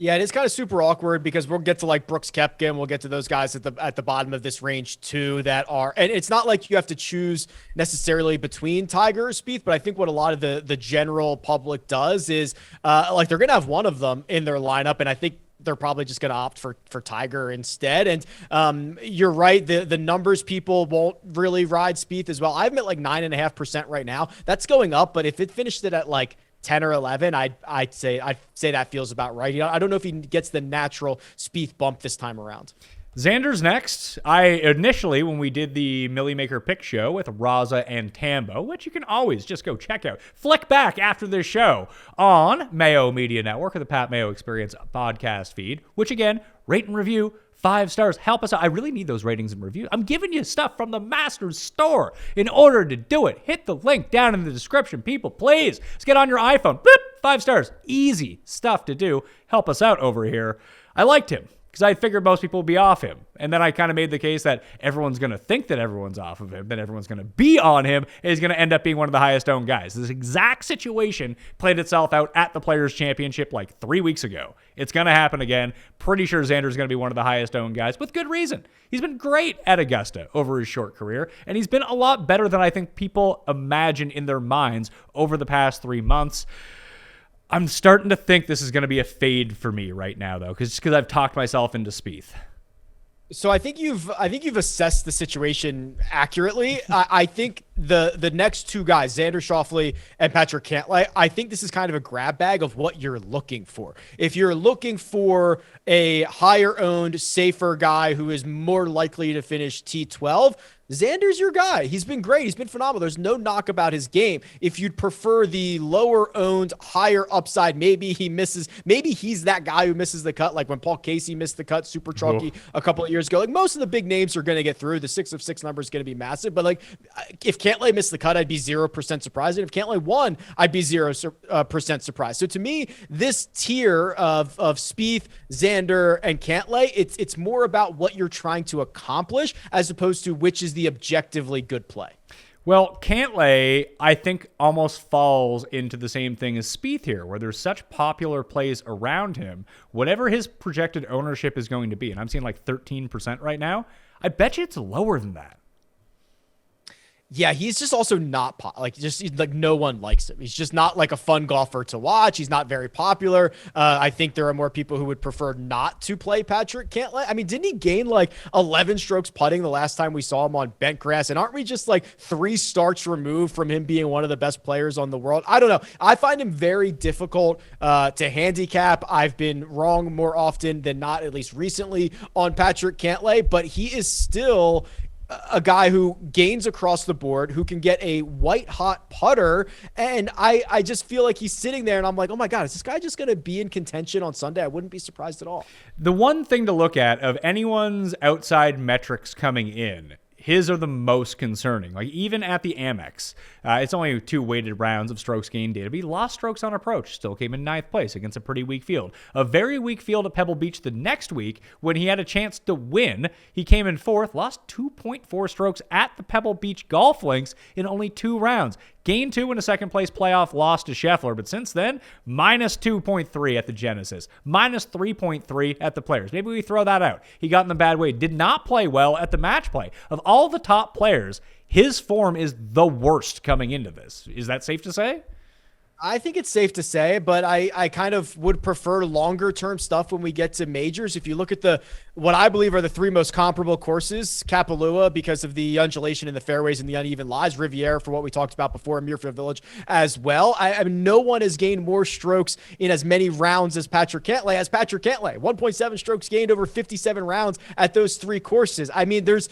Yeah, it is kind of super awkward because we'll get to like Brooks Koepka and we'll get to those guys at the bottom of this range too that are, and it's not like you have to choose necessarily between Tiger or Spieth, but I think what a lot of the general public does is like they're going to have one of them in their lineup, and I think they're probably just going to opt for Tiger instead. And you're right, the numbers people won't really ride Spieth as well. I'm at like 9.5% right now. That's going up, but if it finished it at like 10 or 11, I'd say that feels about right. You know, I don't know if he gets the natural Spieth bump this time around. Xander's next. I initially, when we did the Millie Maker pick show with Raza and Tambo, which you can always just go check out, flick back after this show on Mayo Media Network or the Pat Mayo Experience podcast feed, which again, rate and review, 5 stars. Help us out. I really need those ratings and reviews. I'm giving you stuff from the Masters store. In order to do it, hit the link down in the description. People, please, let's get on your iPhone. Boop, 5 stars. Easy stuff to do. Help us out over here. I liked him because I figured most people would be off him. And then I kind of made the case that everyone's going to think that everyone's off of him, then everyone's going to be on him, and he's going to end up being one of the highest owned guys. This exact situation played itself out at the Players' Championship like 3 weeks ago. It's going to happen again. Pretty sure Xander's going to be one of the highest owned guys with good reason. He's been great at Augusta over his short career, and he's been a lot better than I think people imagine in their minds over the past 3 months. I'm starting to think this is going to be a fade for me right now, though, because I've talked myself into Spieth. So I think you've assessed the situation accurately. I think the next two guys, Xander Schauffele and Patrick Cantlay, I think this is kind of a grab bag of what you're looking for. If you're looking for a higher owned, safer guy who is more likely to finish T12, Xander's your guy. He's been great. He's been phenomenal. There's no knock about his game. If you'd prefer the lower owned, higher upside, maybe he's that guy who misses the cut, like when Paul Casey missed the cut super chalky a couple of years ago. Like, most of the big names are going to get through. The 6 of 6 number is going to be massive. But like, if Cantlay missed the cut, I'd be 0% surprised. And if Cantlay won, I'd be 0% surprised. So to me, this tier of Spieth, Xander, and Cantlay, it's more about what you're trying to accomplish as opposed to which is the objectively good play. Well, Cantlay, I think, almost falls into the same thing as Spieth here, where there's such popular plays around him. Whatever his projected ownership is going to be, and I'm seeing like 13% right now, I bet you it's lower than that. Yeah, he's just also not like no one likes him. He's just not like a fun golfer to watch. He's not very popular. I think there are more people who would prefer not to play Patrick Cantlay. I mean, didn't he gain like 11 strokes putting the last time we saw him on bent grass? And aren't we just like 3 starts removed from him being one of the best players on the world? I don't know. I find him very difficult to handicap. I've been wrong more often than not, at least recently, on Patrick Cantlay, but he is still a guy who gains across the board, who can get a white-hot putter, and I just feel like he's sitting there, and I'm like, oh my God, is this guy just going to be in contention on Sunday? I wouldn't be surprised at all. The one thing to look at of anyone's outside metrics coming in, his are the most concerning. Like, even at the Amex, it's only 2 weighted rounds of strokes gained data, but he lost strokes on approach, still came in 9th place against a pretty weak field. A very weak field at Pebble Beach the next week when he had a chance to win. He came in 4th, lost 2.4 strokes at the Pebble Beach Golf Links in only 2 rounds. Gained 2 in a second place playoff loss to Scheffler, but since then, minus 2.3 at the Genesis, minus 3.3 at the Players. Maybe we throw that out. He got in the bad way, did not play well at the match play. Of all the top players, his form is the worst coming into this. Is that safe to say? I think it's safe to say, but I kind of would prefer longer term stuff when we get to majors. If you look at what I believe are the 3 most comparable courses, Kapalua because of the undulation in the fairways and the uneven lies, Riviera for what we talked about before, Muirfield Village as well. I mean, no one has gained more strokes in as many rounds as Patrick Cantlay. 1.7 strokes gained over 57 rounds at those 3 courses. I mean, there's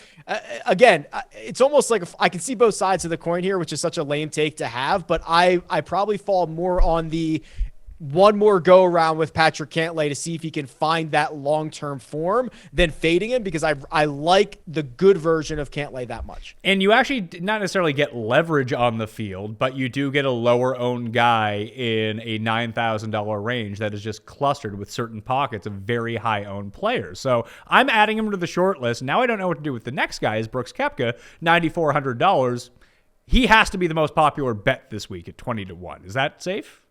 again, it's almost like I can see both sides of the coin here, which is such a lame take to have, but I probably fall more on the one more go around with Patrick Cantlay to see if he can find that long-term form than fading him, because I like the good version of Cantlay that much. And you actually not necessarily get leverage on the field, but you do get a lower owned guy in a $9,000 range that is just clustered with certain pockets of very high owned players. So I'm adding him to the short list. Now I don't know what to do with the next guy is Brooks Koepka, $9,400. He has to be the most popular bet this week at 20-1. Is that safe?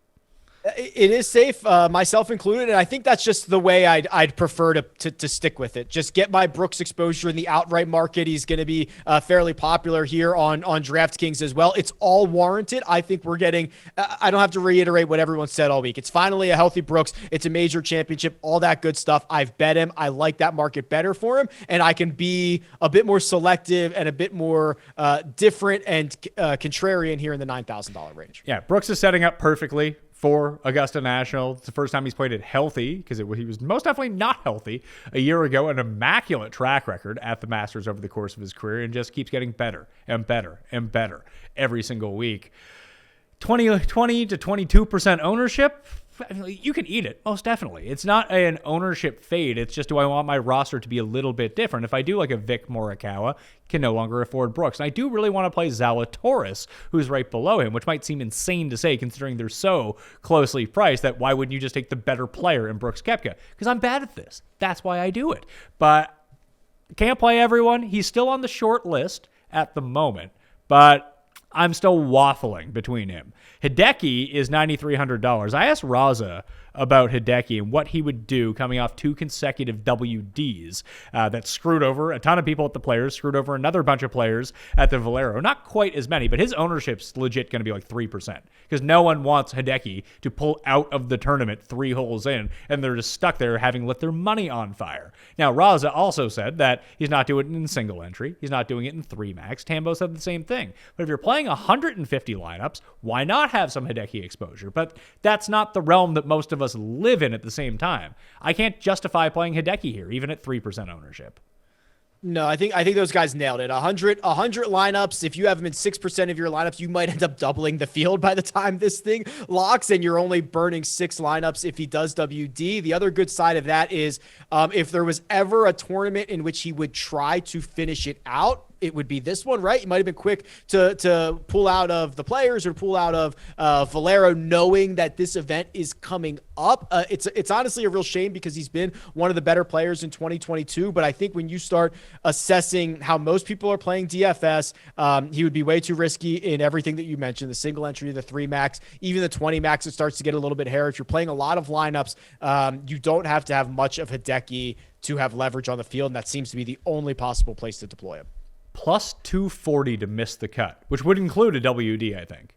It is safe, myself included, and I think that's just the way I'd prefer to stick with it. Just get my Brooks exposure in the outright market. He's going to be fairly popular here on DraftKings as well. It's all warranted. I think we're getting I don't have to reiterate what everyone said all week. It's finally a healthy Brooks. It's a major championship, all that good stuff. I've bet him. I like that market better for him, and I can be a bit more selective and a bit more different and contrarian here in the $9,000 range. Yeah, Brooks is setting up perfectly for Augusta National. It's the first time he's played it healthy, because he was most definitely not healthy a year ago. An immaculate track record at the Masters over the course of his career, and just keeps getting better and better and better every single week. 20 to 22% ownership. You can eat it, most definitely. It's not an ownership fade. It's just, do I want my roster to be a little bit different? If I do like a Vic Morikawa, can no longer afford Brooks. And I do really want to play Zalatoris, who's right below him, which might seem insane to say considering they're so closely priced, that why wouldn't you just take the better player in Brooks Koepka? Because I'm bad at this. That's why I do it. But can't play everyone. He's still on the short list at the moment, but I'm still waffling between him. Hideki is $9,300. I asked Raza about Hideki and what he would do coming off 2 consecutive WDs that screwed over a ton of people at the Players, screwed over another bunch of players at the Valero. Not quite as many, but his ownership's legit going to be like 3% because no one wants Hideki to pull out of the tournament 3 holes in, and they're just stuck there having lit their money on fire. Now, Raza also said that he's not doing it in single entry. He's not doing it in 3 max. Tambo said the same thing. But if you're playing 150 lineups, why not have some Hideki exposure? But that's not the realm that most of us live in at the same time. I can't justify playing Hideki here, even at 3% ownership. No, I think those guys nailed it. 100 lineups. If you have them in 6% of your lineups, you might end up doubling the field by the time this thing locks, and you're only burning 6 lineups if he does WD. The other good side of that is if there was ever a tournament in which he would try to finish it out, it would be this one, right? You might have been quick to pull out of the Players or pull out of Valero, knowing that this event is coming up. It's honestly a real shame because he's been one of the better players in 2022. But I think when you start assessing how most people are playing DFS, he would be way too risky in everything that you mentioned: the single entry, the 3 max, even the 20 max. It starts to get a little bit hairy. If you're playing a lot of lineups, you don't have to have much of Hideki to have leverage on the field, and that seems to be the only possible place to deploy him. Plus 240 to miss the cut, which would include a WD, I think.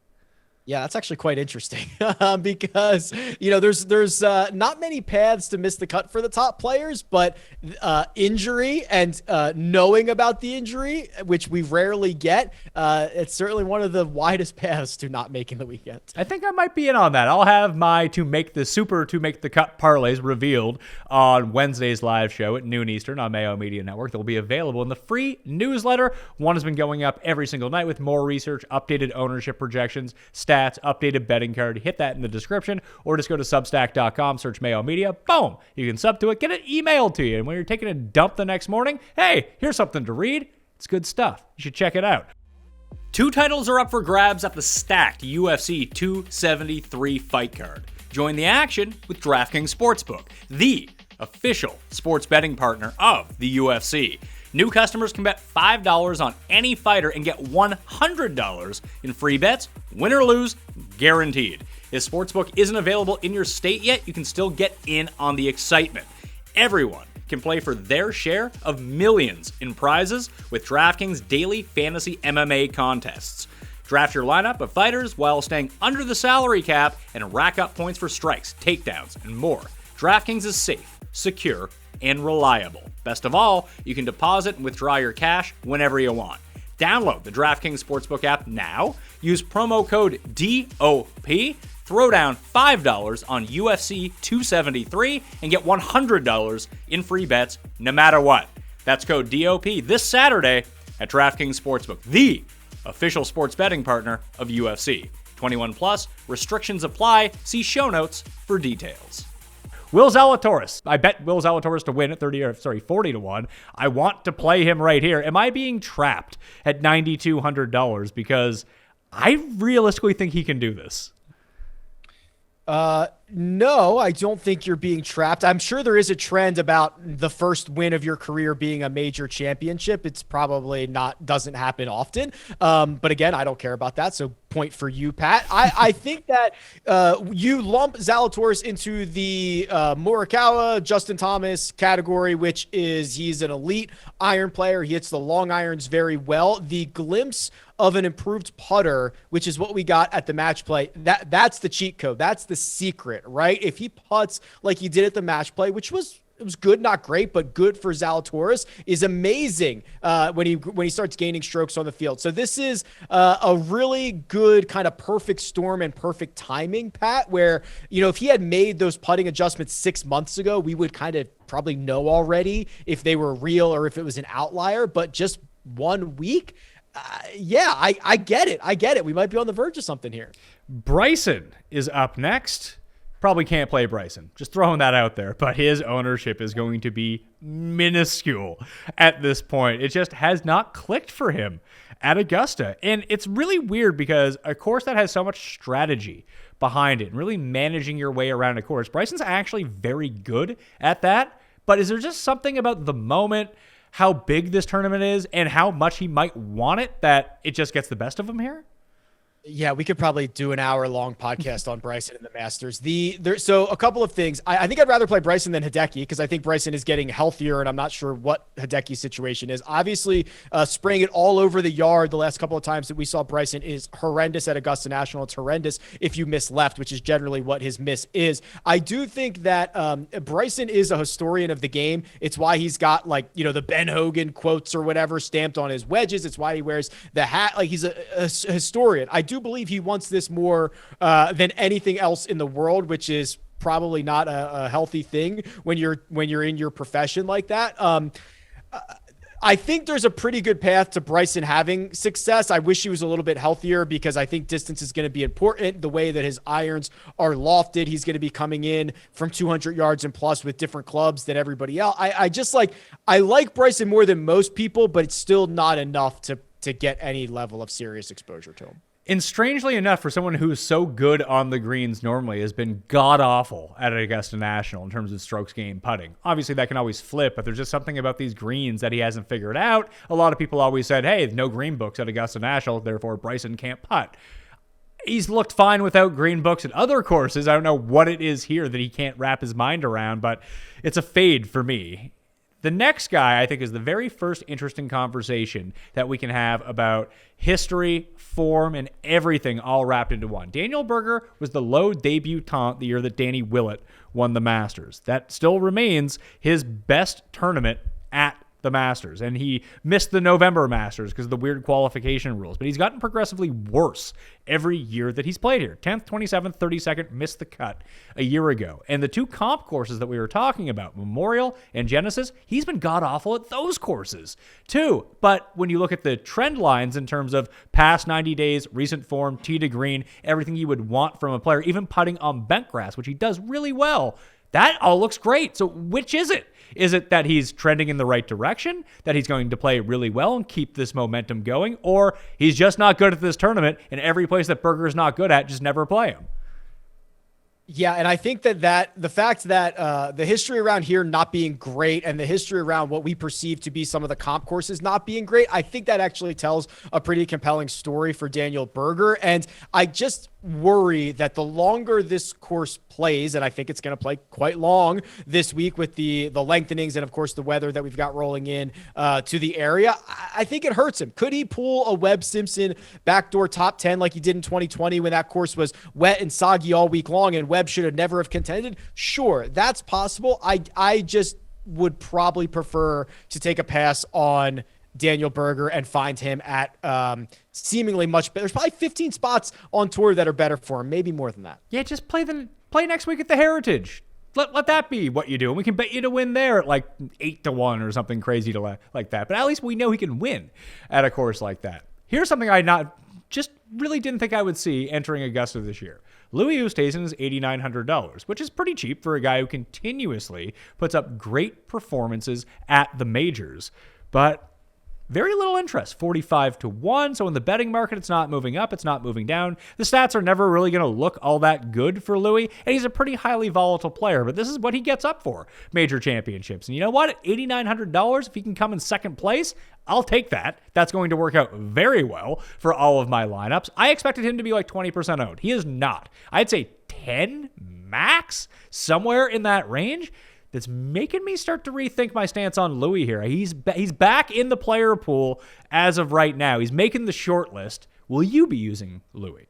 Yeah, that's actually quite interesting because, there's not many paths to miss the cut for the top players, but injury and knowing about the injury, which we rarely get, it's certainly one of the widest paths to not making the weekend. I think I might be in on that. I'll have my to make the cut parlays revealed on Wednesday's live show at noon Eastern on Mayo Media Network. They'll be available in the free newsletter. One has been going up every single night with more research, updated ownership projections, stats, updated betting card. Hit that in the description, or just go to substack.com, search Mayo Media. Boom! You can sub to it, get it emailed to you. And when you're taking a dump the next morning, hey, here's something to read. It's good stuff. You should check it out. 2 titles are up for grabs at the stacked UFC 273 fight card. Join the action with DraftKings Sportsbook, the official sports betting partner of the UFC. New customers can bet $5 on any fighter and get $100 in free bets, win or lose, guaranteed. If Sportsbook isn't available in your state yet, you can still get in on the excitement. Everyone can play for their share of millions in prizes with DraftKings daily fantasy MMA contests. Draft your lineup of fighters while staying under the salary cap and rack up points for strikes, takedowns, and more. DraftKings is safe, secure, and reliable. Best of all, you can deposit and withdraw your cash whenever you want. Download the DraftKings Sportsbook app now. Use promo code DOP. Throw down $5 on UFC 273 and get $100 in free bets no matter what. That's code DOP this Saturday at DraftKings Sportsbook, the official sports betting partner of UFC. 21 plus, restrictions apply. See show notes for details. Will Zalatoris. I bet Will Zalatoris to win at 40 to 1. I want to play him right here. Am I being trapped at $9,200 because I realistically think he can do this? No, I don't think you're being trapped. I'm sure there is a trend about the first win of your career being a major championship. It's probably doesn't happen often. But again, I don't care about that. So point for you, Pat. I think that you lump Zalatoris into the Morikawa, Justin Thomas category, which is he's an elite iron player. He hits the long irons very well. The glimpse of an improved putter, which is what we got at the match play, that's the cheat code. That's the secret, right? If he putts like he did at the match play, which was good, not great, but good for Zalatoris, is amazing when he starts gaining strokes on the field. So this is a really good kind of perfect storm and perfect timing, Pat, where, if he had made those putting adjustments 6 months ago, we would kind of probably know already if they were real or if it was an outlier, but just 1 week, I get it. I get it. We might be on the verge of something here. Bryson is up next. Probably can't play Bryson. Just throwing that out there. But his ownership is going to be minuscule at this point. It just has not clicked for him at Augusta. And it's really weird because a course that has so much strategy behind it and really managing your way around a course, Bryson's actually very good at that. But is there just something about the moment, how big this tournament is, and how much he might want it that it just gets the best of him here? Yeah, we could probably do an hour-long podcast on Bryson and the Masters. So a couple of things. I think I'd rather play Bryson than Hideki because I think Bryson is getting healthier, and I'm not sure what Hideki's situation is. Obviously, spraying it all over the yard the last couple of times that we saw Bryson is horrendous at Augusta National. It's horrendous if you miss left, which is generally what his miss is. I do think that Bryson is a historian of the game. It's why he's got the Ben Hogan quotes or whatever stamped on his wedges. It's why he wears the hat. Like he's a historian. I do believe he wants this more than anything else in the world, which is probably not a healthy thing when you're in your profession like that. I think there's a pretty good path to Bryson having success. I wish he was a little bit healthier because I think distance is going to be important. The way that his irons are lofted, he's going to be coming in from 200 yards and plus with different clubs than everybody else. I like Bryson more than most people, but it's still not enough to get any level of serious exposure to him. And strangely enough, for someone who is so good on the greens normally, has been god-awful at Augusta National in terms of strokes gained putting. Obviously, that can always flip, but there's just something about these greens that he hasn't figured out. A lot of people always said, hey, no green books at Augusta National, therefore Bryson can't putt. He's looked fine without green books at other courses. I don't know what it is here that he can't wrap his mind around, but it's a fade for me. The next guy, I think, is the very first interesting conversation that we can have about history, form, and everything all wrapped into one. Daniel Berger was the low debutant the year that Danny Willett won the Masters. That still remains his best tournament at the Masters, and he missed the November Masters because of the weird qualification rules, but he's gotten progressively worse every year that he's played here. 10th, 27th, 32nd, missed the cut a year ago. And the two comp courses that we were talking about, Memorial and Genesis, he's been god-awful at those courses too. But when you look at the trend lines in terms of past 90 days, recent form, tee to green, everything you would want from a player, even putting on bent grass, which he does really well, that all looks great. So which is it? Is it that he's trending in the right direction, that he's going to play really well and keep this momentum going, or he's just not good at this tournament, and every place that Berger is not good at, just never play him? Yeah, and I think that the fact that the history around here not being great and the history around what we perceive to be some of the comp courses not being great, I think that actually tells a pretty compelling story for Daniel Berger. And I just worry that the longer this course plays, and I think it's going to play quite long this week with the lengthenings and, of course, the weather that we've got rolling in to the area, I think it hurts him. Could he pull a Webb Simpson backdoor top 10 like he did in 2020 when that course was wet and soggy all week long and Webb should have never have contended? Sure, that's possible. I just would probably prefer to take a pass on Daniel Berger and find him at seemingly much better. There's probably 15 spots on tour that are better for him, maybe more than that. Yeah, just play next week at the Heritage. Let that be what you do, and we can bet you to win there at like 8-1 or something crazy like that. But at least we know he can win at a course like that. Here's something I just really didn't think I would see entering Augusta this year. Louis Oosthuizen is $8,900, which is pretty cheap for a guy who continuously puts up great performances at the majors. But very little interest, 45-1. So in the betting market, it's not moving up, it's not moving down. The stats are never really going to look all that good for Louis, and he's a pretty highly volatile player, but this is what he gets up for, major championships. And you know what? $8,900, if he can come in second place, I'll take that. That's going to work out very well for all of my lineups. I expected him to be like 20% owned. He is not. I'd say 10 max, somewhere in that range. That's making me start to rethink my stance on Louis here. He's back in the player pool as of right now. He's making the short list. Will you be using Louis?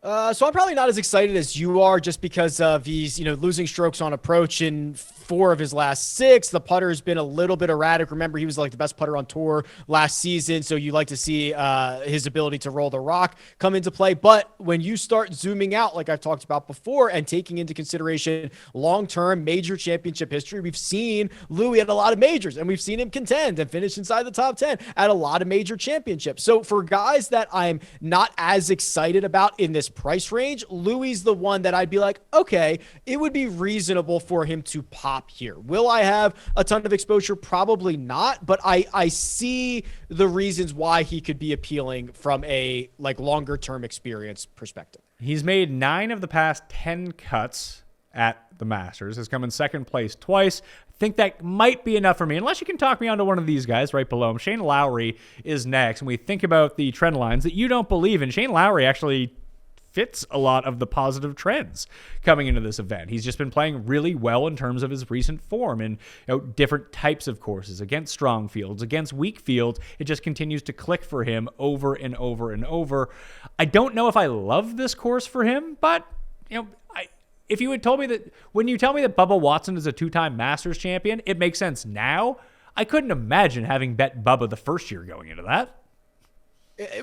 So I'm probably not as excited as you are just because of he's, losing strokes on approach in 4 of his last 6. The putter's been a little bit erratic. Remember, he was like the best putter on tour last season. So you like to see his ability to roll the rock come into play. But when you start zooming out, like I've talked about before, and taking into consideration long-term major championship history, we've seen Louis at a lot of majors, and we've seen him contend and finish inside the top 10 at a lot of major championships. So for guys that I'm not as excited about in this price range, Louis the one that I'd be like, okay, it would be reasonable for him to pop here. Will I have a ton of exposure? Probably not, but I see the reasons why he could be appealing from a longer term experience perspective. He's made 9 of the past 10 cuts at the Masters, has come in second place twice. think that might be enough for me, unless you can talk me onto one of these guys right below him. Shane Lowry is next, and we think about the trend lines that you don't believe in. Shane Lowry actually fits a lot of the positive trends coming into this event. He's just been playing really well in terms of his recent form and different types of courses, against strong fields, against weak fields. It just continues to click for him over and over and over. I don't know if I love this course for him, but if you had told me that, when you tell me that Bubba Watson is a 2-time Masters champion, it makes sense now. I couldn't imagine having bet Bubba the first year going into that.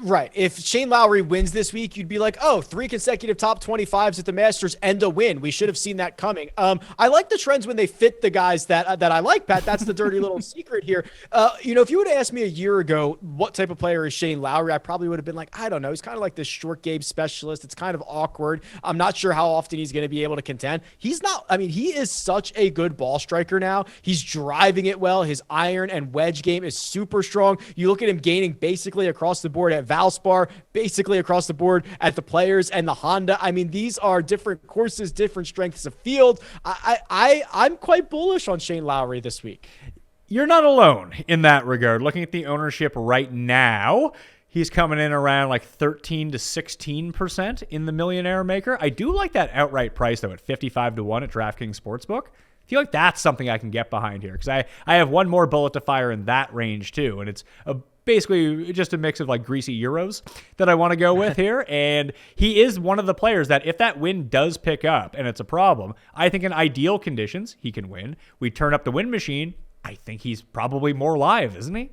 Right. If Shane Lowry wins this week, you'd be like, oh, 3 consecutive top 25s at the Masters and a win. We should have seen that coming. I like the trends when they fit the guys that I like, Pat. That's the dirty little secret here. If you would have asked me a year ago what type of player is Shane Lowry, I probably would have been like, I don't know. He's kind of like this short game specialist. It's kind of awkward. I'm not sure how often he's going to be able to contend. He's not. I mean, he is such a good ball striker now. He's driving it well. His iron and wedge game is super strong. You look at him gaining basically across the board at Valspar, basically across the board at the Players and the Honda. I mean, these are different courses, different strengths of field. I'm quite bullish on Shane Lowry this week. You're not alone in that regard. Looking at the ownership right now, he's coming in around like 13 to 16% in the Millionaire Maker. I do like that outright price, though, at 55 to 1 at DraftKings Sportsbook. I feel like that's something I can get behind here, because I have one more bullet to fire in that range, too, and it's basically just a mix of like greasy euros that I want to go with here. And he is one of the players that if that win does pick up and it's a problem, I think in ideal conditions, he can win. We turn up the win machine. I think he's probably more live, isn't he?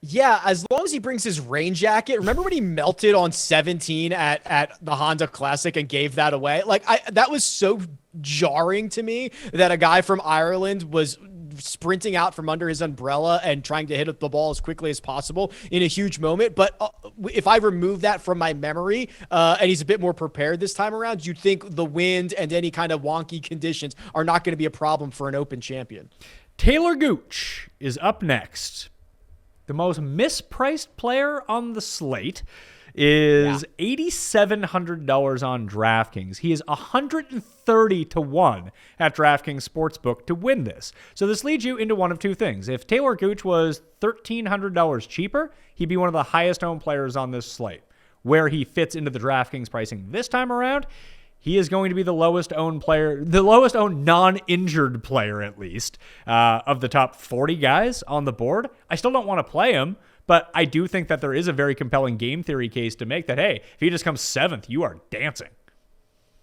Yeah, as long as he brings his rain jacket. Remember when he melted on 17 at the Honda Classic and gave that away? Like, that was so jarring to me that a guy from Ireland was sprinting out from under his umbrella and trying to hit the ball as quickly as possible in a huge moment. But if I remove that from my memory and he's a bit more prepared this time around, you'd think the wind and any kind of wonky conditions are not going to be a problem for an Open champion. Talor Gooch is up next. The most mispriced player on the slate is $8,700 on DraftKings. He is 130 to 1 at DraftKings Sportsbook to win this. So this leads you into one of two things. If Talor Gooch was $1,300 cheaper, he'd be one of the highest owned players on this slate. Where he fits into the DraftKings pricing this time around, he is going to be the lowest owned player, the lowest owned non-injured player, at least, of the top 40 guys on the board. I still don't want to play him, but I do think that there is a very compelling game theory case to make that, hey, if he just comes 7th, you are dancing.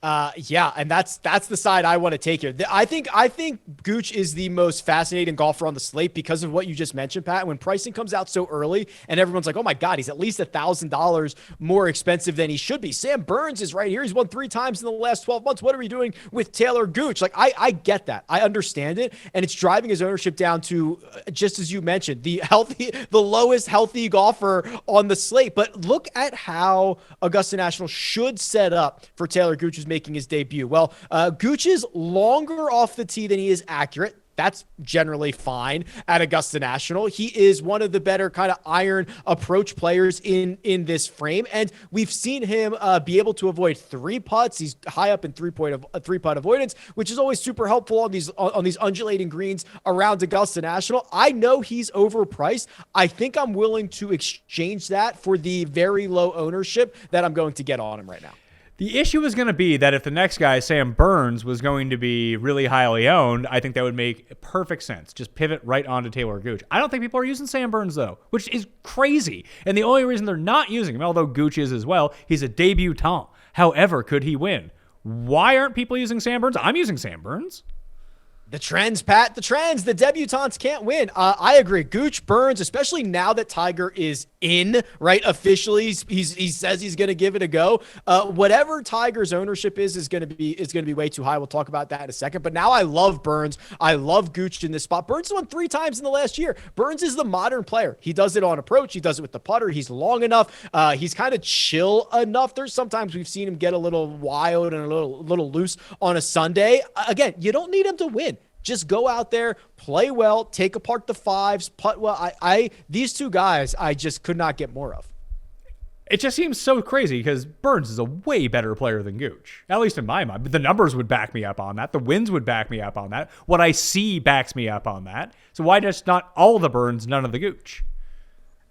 Yeah, and that's the side I want to take here. I think Gooch is the most fascinating golfer on the slate because of what you just mentioned, Pat. When pricing comes out so early and everyone's like, oh my God, he's at least $1,000 more expensive than he should be. Sam Burns is right here. He's won 3 times in the last 12 months. What are we doing with Talor Gooch? Like, I get that. I understand it. And it's driving his ownership down to, just as you mentioned, the lowest healthy golfer on the slate. But look at how Augusta National should set up for Talor Gooch, who's making his debut. Well, Gooch is longer off the tee than he is accurate. That's generally fine at Augusta National. He is one of the better kind of iron approach players in this frame. And we've seen him be able to avoid 3 putts. He's high up in 3-putt avoidance, which is always super helpful on these undulating greens around Augusta National. I know he's overpriced. I think I'm willing to exchange that for the very low ownership that I'm going to get on him right now. The issue is going to be that if the next guy, Sam Burns, was going to be really highly owned, I think that would make perfect sense. Just pivot right onto Talor Gooch. I don't think people are using Sam Burns, though, which is crazy. And the only reason they're not using him, although Gooch is as well, he's a debutant. However, could he win? Why aren't people using Sam Burns? I'm using Sam Burns. The trends, Pat, the trends. The debutantes can't win. I agree. Gooch, Burns, especially now that Tiger is in, right? Officially, he says he's going to give it a go. Whatever Tiger's ownership is going to be way too high. We'll talk about that in a second. But now I love Burns. I love Gooch in this spot. Burns has won 3 times in the last year. Burns is the modern player. He does it on approach. He does it with the putter. He's long enough. He's kind of chill enough. There's sometimes we've seen him get a little wild and a little loose on a Sunday. Again, you don't need him to win. Just go out there, play well, take apart the 5s, putt well. These 2 guys, I just could not get more of. It just seems so crazy because Burns is a way better player than Gooch, at least in my mind. But the numbers would back me up on that. The wins would back me up on that. What I see backs me up on that. So why just not all the Burns, none of the Gooch?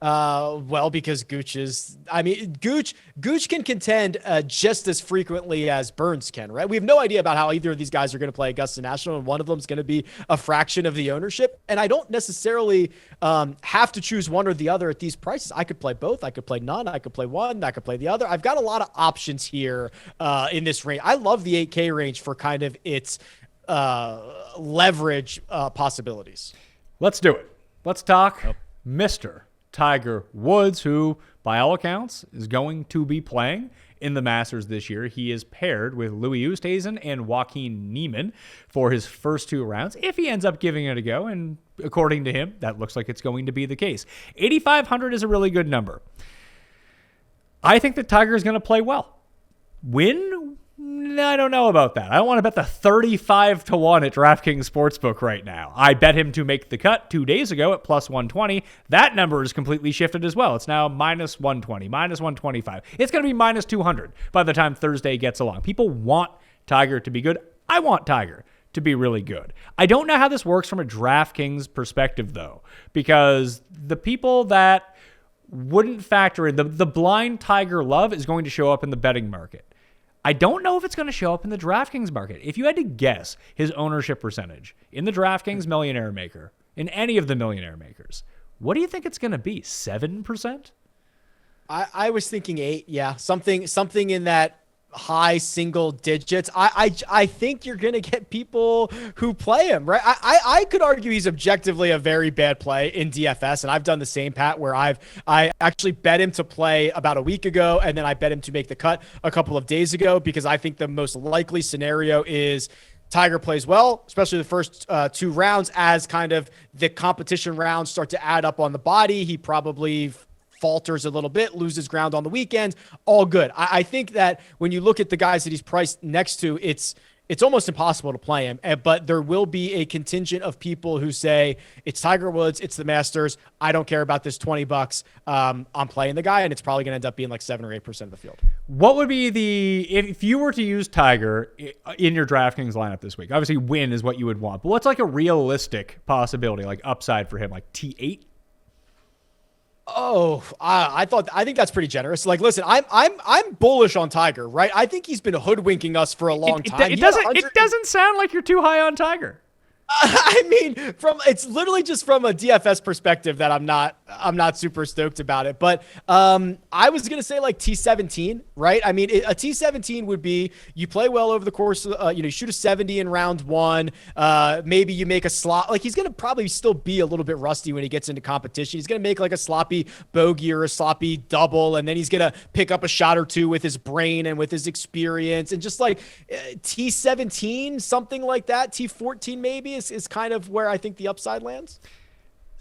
Well, because Gooch can contend just as frequently as Burns can, right? We have no idea about how either of these guys are going to play Augusta National, and one of them is going to be a fraction of the ownership. And I don't necessarily have to choose one or the other at these prices. I could play both. I could play none. I could play one. I could play the other. I've got a lot of options here in this range. I love the 8K range for kind of its leverage possibilities. Let's do it. Let's talk Mr. Tiger Woods, who, by all accounts, is going to be playing in the Masters this year. He is paired with Louis Oosthuizen and Joaquin Niemann for his first 2 rounds, if he ends up giving it a go, and according to him, that looks like it's going to be the case. 8,500 is a really good number. I think that Tiger is going to play well. Win? I don't know about that. I don't want to bet the 35-1 at DraftKings Sportsbook right now. I bet him to make the cut 2 days ago at plus 120. That number is completely shifted as well. It's now minus 120, minus 125. It's going to be minus 200 by the time Thursday gets along. People want Tiger to be good. I want Tiger to be really good. I don't know how this works from a DraftKings perspective, though, because the people that wouldn't factor in, the blind Tiger love is going to show up in the betting market. I don't know if it's going to show up in the DraftKings market. If you had to guess his ownership percentage in the DraftKings Millionaire Maker, in any of the Millionaire Makers, what do you think it's going to be? 7%? I was thinking 8. Yeah, something in that high single digits. I think you're going to get people who play him, right? I could argue he's objectively a very bad play in DFS, and I've done the same, Pat, where I actually bet him to play about a week ago, and then I bet him to make the cut a couple of days ago, because I think the most likely scenario is Tiger plays well, especially the first 2 rounds. As kind of the competition rounds start to add up on the body, he probably falters a little bit, loses ground on the weekend, all good. I think that when you look at the guys that he's priced next to, it's almost impossible to play him. But there will be a contingent of people who say, it's Tiger Woods, it's the Masters, I don't care about this $20. I'm playing the guy, and it's probably going to end up being like 7 or 8% of the field. What would be if you were to use Tiger in your DraftKings lineup this week? Obviously, win is what you would want, but what's like a realistic possibility, like upside for him, like T8? Oh, I think that's pretty generous. Like, listen, I'm bullish on Tiger, right? I think he's been hoodwinking us for a long time. It doesn't sound like you're too high on Tiger. I mean, it's literally just from a DFS perspective that I'm not super stoked about it. But I was gonna say like T17, right? I mean, a T17 would be you play well over the course of you shoot a 70 in round 1. Maybe you make a slot. Like, he's gonna probably still be a little bit rusty when he gets into competition. He's gonna make like a sloppy bogey or a sloppy double, and then he's gonna pick up a shot or two with his brain and with his experience, and just like T17, something like that. T14 maybe is kind of where I think the upside lands.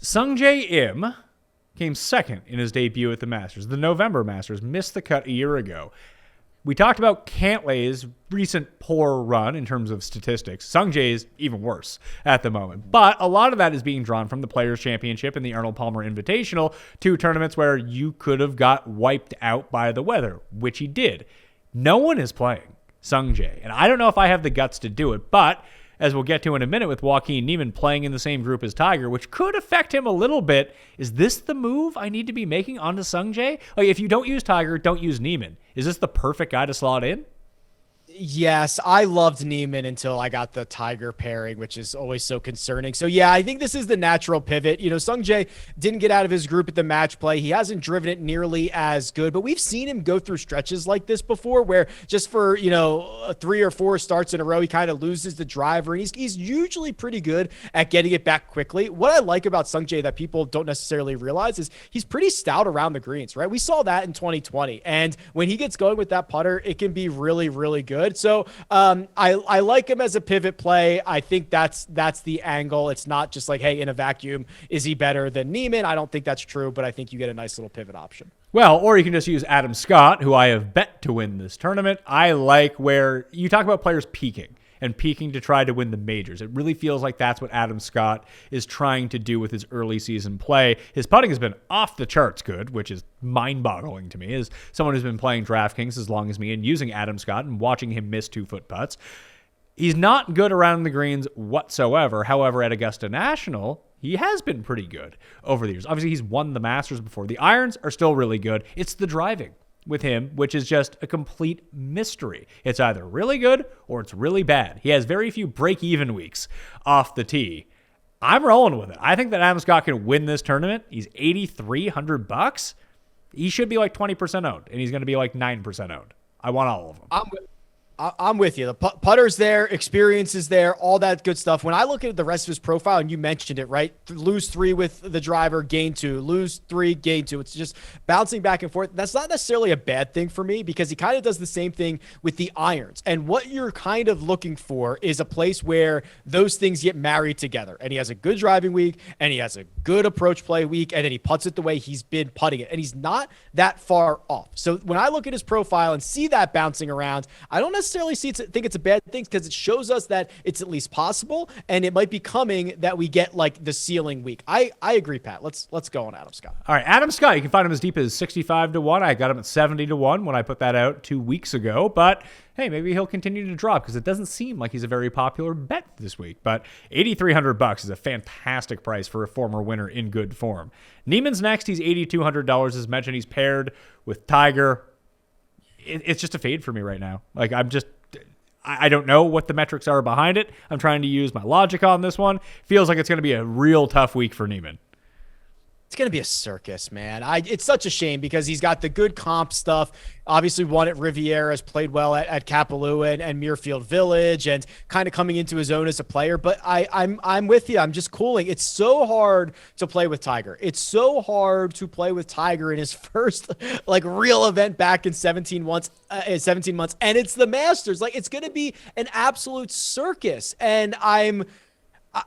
Sungjae Im came second in his debut at the Masters. The November Masters, missed the cut a year ago. We talked about Cantlay's recent poor run in terms of statistics. Sungjae is even worse at the moment. But a lot of that is being drawn from the Players' Championship and the Arnold Palmer Invitational, 2 tournaments where you could have got wiped out by the weather, which he did. No one is playing Sungjae, and I don't know if I have the guts to do it, but as we'll get to in a minute with Joaquin Niemann playing in the same group as Tiger, which could affect him a little bit. Is this the move I need to be making onto Sungjae? Like, if you don't use Tiger, don't use Niemann. Is this the perfect guy to slot in? Yes, I loved Niemann until I got the Tiger pairing, which is always so concerning. So yeah, I think this is the natural pivot. Sungjae didn't get out of his group at the match play. He hasn't driven it nearly as good, but we've seen him go through stretches like this before where just for, 3 or 4 starts in a row, he kind of loses the driver, and he's usually pretty good at getting it back quickly. What I like about Sungjae that people don't necessarily realize is he's pretty stout around the greens, right? We saw that in 2020. And when he gets going with that putter, it can be really, really good. So I like him as a pivot play. I think that's the angle. It's not just like, hey, in a vacuum, is he better than Niemann? I don't think that's true, but I think you get a nice little pivot option. Well, or you can just use Adam Scott, who I have bet to win this tournament. I like where you talk about players peaking. and peaking to try to win the majors. It really feels like that's what Adam Scott is trying to do with his early season play. His putting has been off the charts good, which is mind-boggling to me as someone who's been playing DraftKings as long as me and using Adam Scott and watching him miss 2-foot putts. He's not good around the greens whatsoever. However, at Augusta National, he has been pretty good over the years. Obviously, he's won the Masters before. The irons are still really good. It's the driving with him, which is just a complete mystery. It's either really good or it's really bad. He has very few break-even weeks off the tee. I'm rolling with it. I think that Adam Scott can win this tournament. He's $8,300. He should be like 20% owned, and he's going to be like 9% owned. I want all of them. I'm with you. The putter's there, experience is there, all that good stuff. When I look at the rest of his profile, and you mentioned it, right? Lose 3 with the driver, gain 2. Lose 3, gain 2. It's just bouncing back and forth. That's not necessarily a bad thing for me because he kind of does the same thing with the irons. And what you're kind of looking for is a place where those things get married together. And he has a good driving week, and he has a good approach play week, and then he puts it the way he's been putting it. And he's not that far off. So when I look at his profile and see that bouncing around, I don't necessarily think it's a bad thing because it shows us that it's at least possible, and it might be coming that we get like the ceiling week. I agree, Pat. Let's go on Adam Scott. All right, Adam Scott, you can find him as deep as 65-1. I got him at 70-1 when I put that out 2 weeks ago, but hey, maybe he'll continue to drop because it doesn't seem like he's a very popular bet this week. But $8,300 is a fantastic price for a former winner in good form. Niemann's next. He's $8,200. As mentioned, he's paired with Tiger. It's just a fade for me right now. Like, I don't know what the metrics are behind it. I'm trying to use my logic on this one. Feels like it's going to be a real tough week for Niemann. It's going to be a circus, man. It's such a shame because he's got the good comp stuff. Obviously won at Riviera, has played well at Kapalua and Muirfield Village, and kind of coming into his own as a player. But I'm with you. I'm just cooling. It's so hard to play with Tiger. It's so hard to play with Tiger in his first like real event back in 17 months. And it's the Masters. Like, it's going to be an absolute circus. And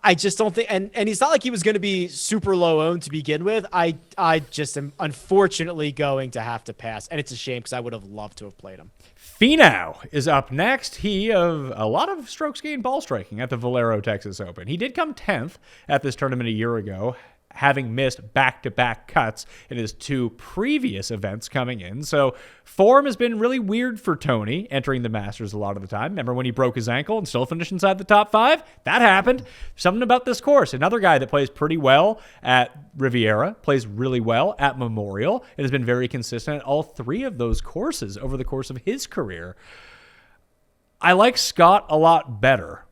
I just don't think, and he's not like he was going to be super low owned to begin with. I just am unfortunately going to have to pass, and it's a shame because I would have loved to have played him. Finau is up next. He of a lot of strokes gained ball striking at the Valero Texas Open. He did come 10th at this tournament a year ago, having missed back-to-back cuts in his 2 previous events coming in. So form has been really weird for Tony entering the Masters a lot of the time. Remember when he broke his ankle and still finished inside the top 5? That happened. Something about this course. Another guy that plays pretty well at Riviera, plays really well at Memorial, and has been very consistent at all 3 of those courses over the course of his career. I like Scott a lot better.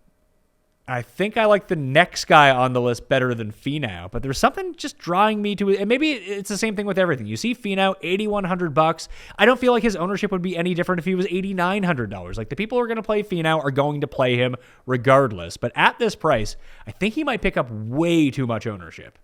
I think I like the next guy on the list better than Finau, but there's something just drawing me to it. And maybe it's the same thing with everything. You see Finau, $8,100. I don't feel like his ownership would be any different if he was $8,900. Like, the people who are going to play Finau are going to play him regardless. But at this price, I think he might pick up way too much ownership.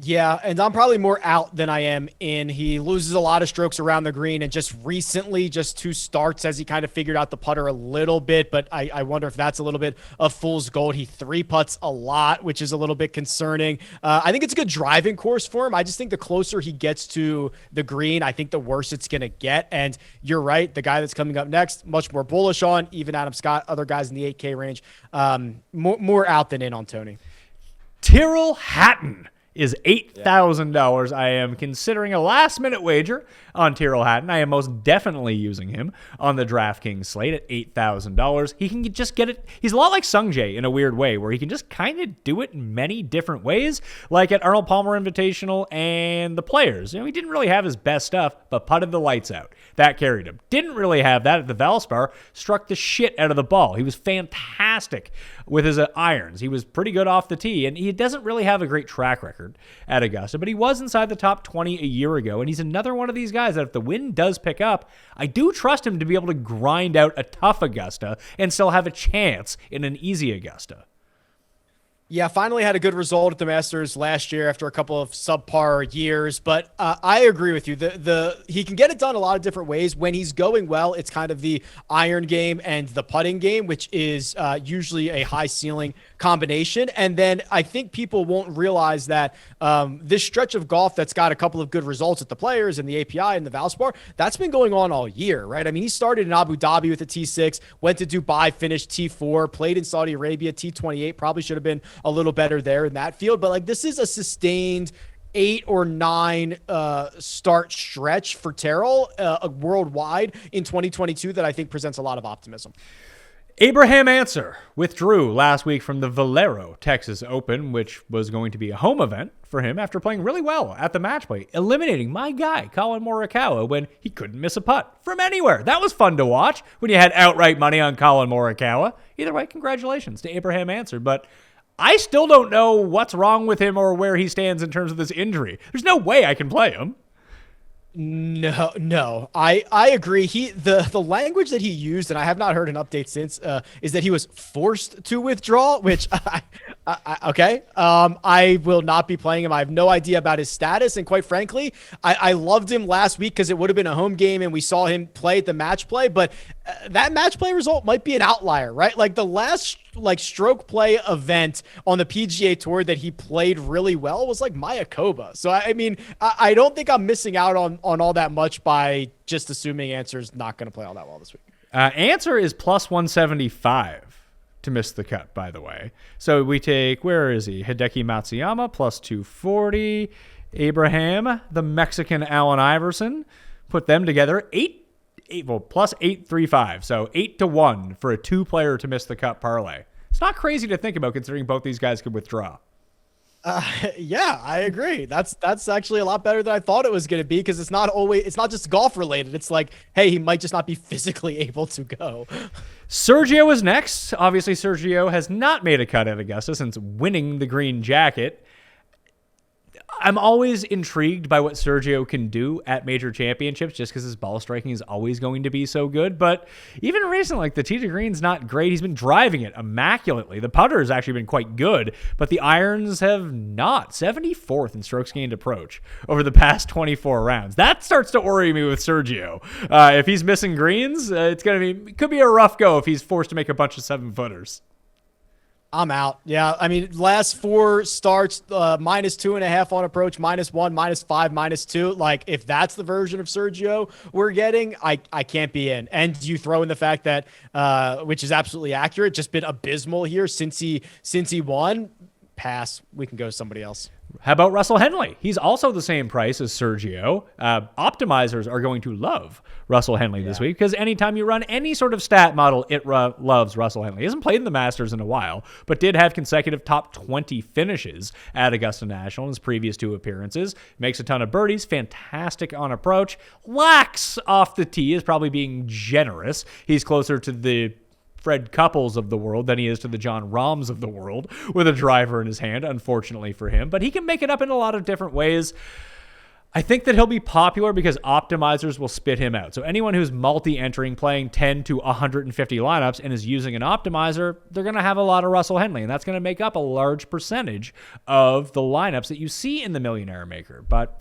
Yeah, and I'm probably more out than I am in. He loses a lot of strokes around the green, and just recently, just 2 starts as he kind of figured out the putter a little bit, but I wonder if that's a little bit of fool's gold. He 3-putts a lot, which is a little bit concerning. I think it's a good driving course for him. I just think the closer he gets to the green, I think the worse it's going to get, and you're right, the guy that's coming up next, much more bullish on, even Adam Scott, other guys in the 8K range, more out than in on Tony. Tyrrell Hatton is $8,000. I am considering a last-minute wager on Tyrrell Hatton. I am most definitely using him on the DraftKings slate at $8,000. He can just get it. He's a lot like Sungjae in a weird way, where he can just kind of do it in many different ways, like at Arnold Palmer Invitational and the Players. He didn't really have his best stuff, but putted the lights out. That carried him. Didn't really have that at the Valspar. Struck the shit out of the ball. He was fantastic with his irons. He was pretty good off the tee, and he doesn't really have a great track record at Augusta, but he was inside the top 20 a year ago, and he's another one of these guys that if the wind does pick up, I do trust him to be able to grind out a tough Augusta and still have a chance in an easy Augusta. Yeah, finally had a good result at the Masters last year after a couple of subpar years. But I agree with you. He can get it done a lot of different ways. When he's going well, it's kind of the iron game and the putting game, which is usually a high ceiling combination. And then I think people won't realize that this stretch of golf that's got a couple of good results at the Players and the API and the Valspar, that's been going on all year, right? I mean, he started in Abu Dhabi with a T6, went to Dubai, finished T4, played in Saudi Arabia, T28, probably should have been a little better there in that field. But like, this is a sustained 8 or 9 start stretch for Tyrrell worldwide in 2022 that I think presents a lot of optimism. Abraham Ancer withdrew last week from the Valero Texas Open, which was going to be a home event for him after playing really well at the match play, eliminating my guy, Collin Morikawa, when he couldn't miss a putt from anywhere. That was fun to watch when you had outright money on Collin Morikawa. Either way, congratulations to Abraham Ancer, but I still don't know what's wrong with him or where he stands in terms of this injury. There's no way I can play him. No. I agree. The language that he used, and I have not heard an update since, is that he was forced to withdraw, which okay. I will not be playing him. I have no idea about his status. And quite frankly, I loved him last week because it would have been a home game and we saw him play at the match play, but that match play result might be an outlier, right? Like the last stroke play event on the PGA Tour that he played really well was like Mayakoba. So I mean, I don't think I'm missing out on all that much by just assuming Ancer's not going to play all that well this week. Ancer is plus 175 to miss the cut, by the way. So we take, where is he? Hideki Matsuyama plus 240. Abraham, the Mexican Allen Iverson, put them together plus 835. So 8-1 for a 2-player to miss the cut parlay. It's not crazy to think about considering both these guys could withdraw. Yeah, I agree. That's actually a lot better than I thought it was going to be, because it's not just golf related. It's like, hey, he might just not be physically able to go. Sergio is next. Obviously, Sergio has not made a cut at Augusta since winning the green jacket. I'm always intrigued by what Sergio can do at major championships just because his ball striking is always going to be so good. But even recently, like the tee to green's not great. He's been driving it immaculately. The putter has actually been quite good, but the irons have not. 74th in strokes gained approach over the past 24 rounds. That starts to worry me with Sergio. If he's missing greens, it could be a rough go if he's forced to make a bunch of 7-footers. I'm out. Yeah. I mean, last 4 starts, -2.5 on approach, -1, -5, -2. Like, if that's the version of Sergio we're getting, I can't be in. And you throw in the fact that, which is absolutely accurate, just been abysmal here since he won. Pass. We can go to somebody else. How about Russell Henley? He's also the same price as Sergio. Optimizers are going to love Russell Henley this week because anytime you run any sort of stat model, it loves Russell Henley. He hasn't played in the Masters in a while, but did have consecutive top 20 finishes at Augusta National in his previous 2 appearances. Makes a ton of birdies, fantastic on approach. Lacks off the tee is probably being generous. He's closer to the Fred Couples of the world than he is to the Jon Rahms of the world with a driver in his hand, unfortunately for him. But he can make it up in a lot of different ways. I think that he'll be popular because optimizers will spit him out. So anyone who's multi-entering, playing 10 to 150 lineups and is using an optimizer, they're going to have a lot of Russell Henley, and that's going to make up a large percentage of the lineups that you see in the Millionaire Maker. But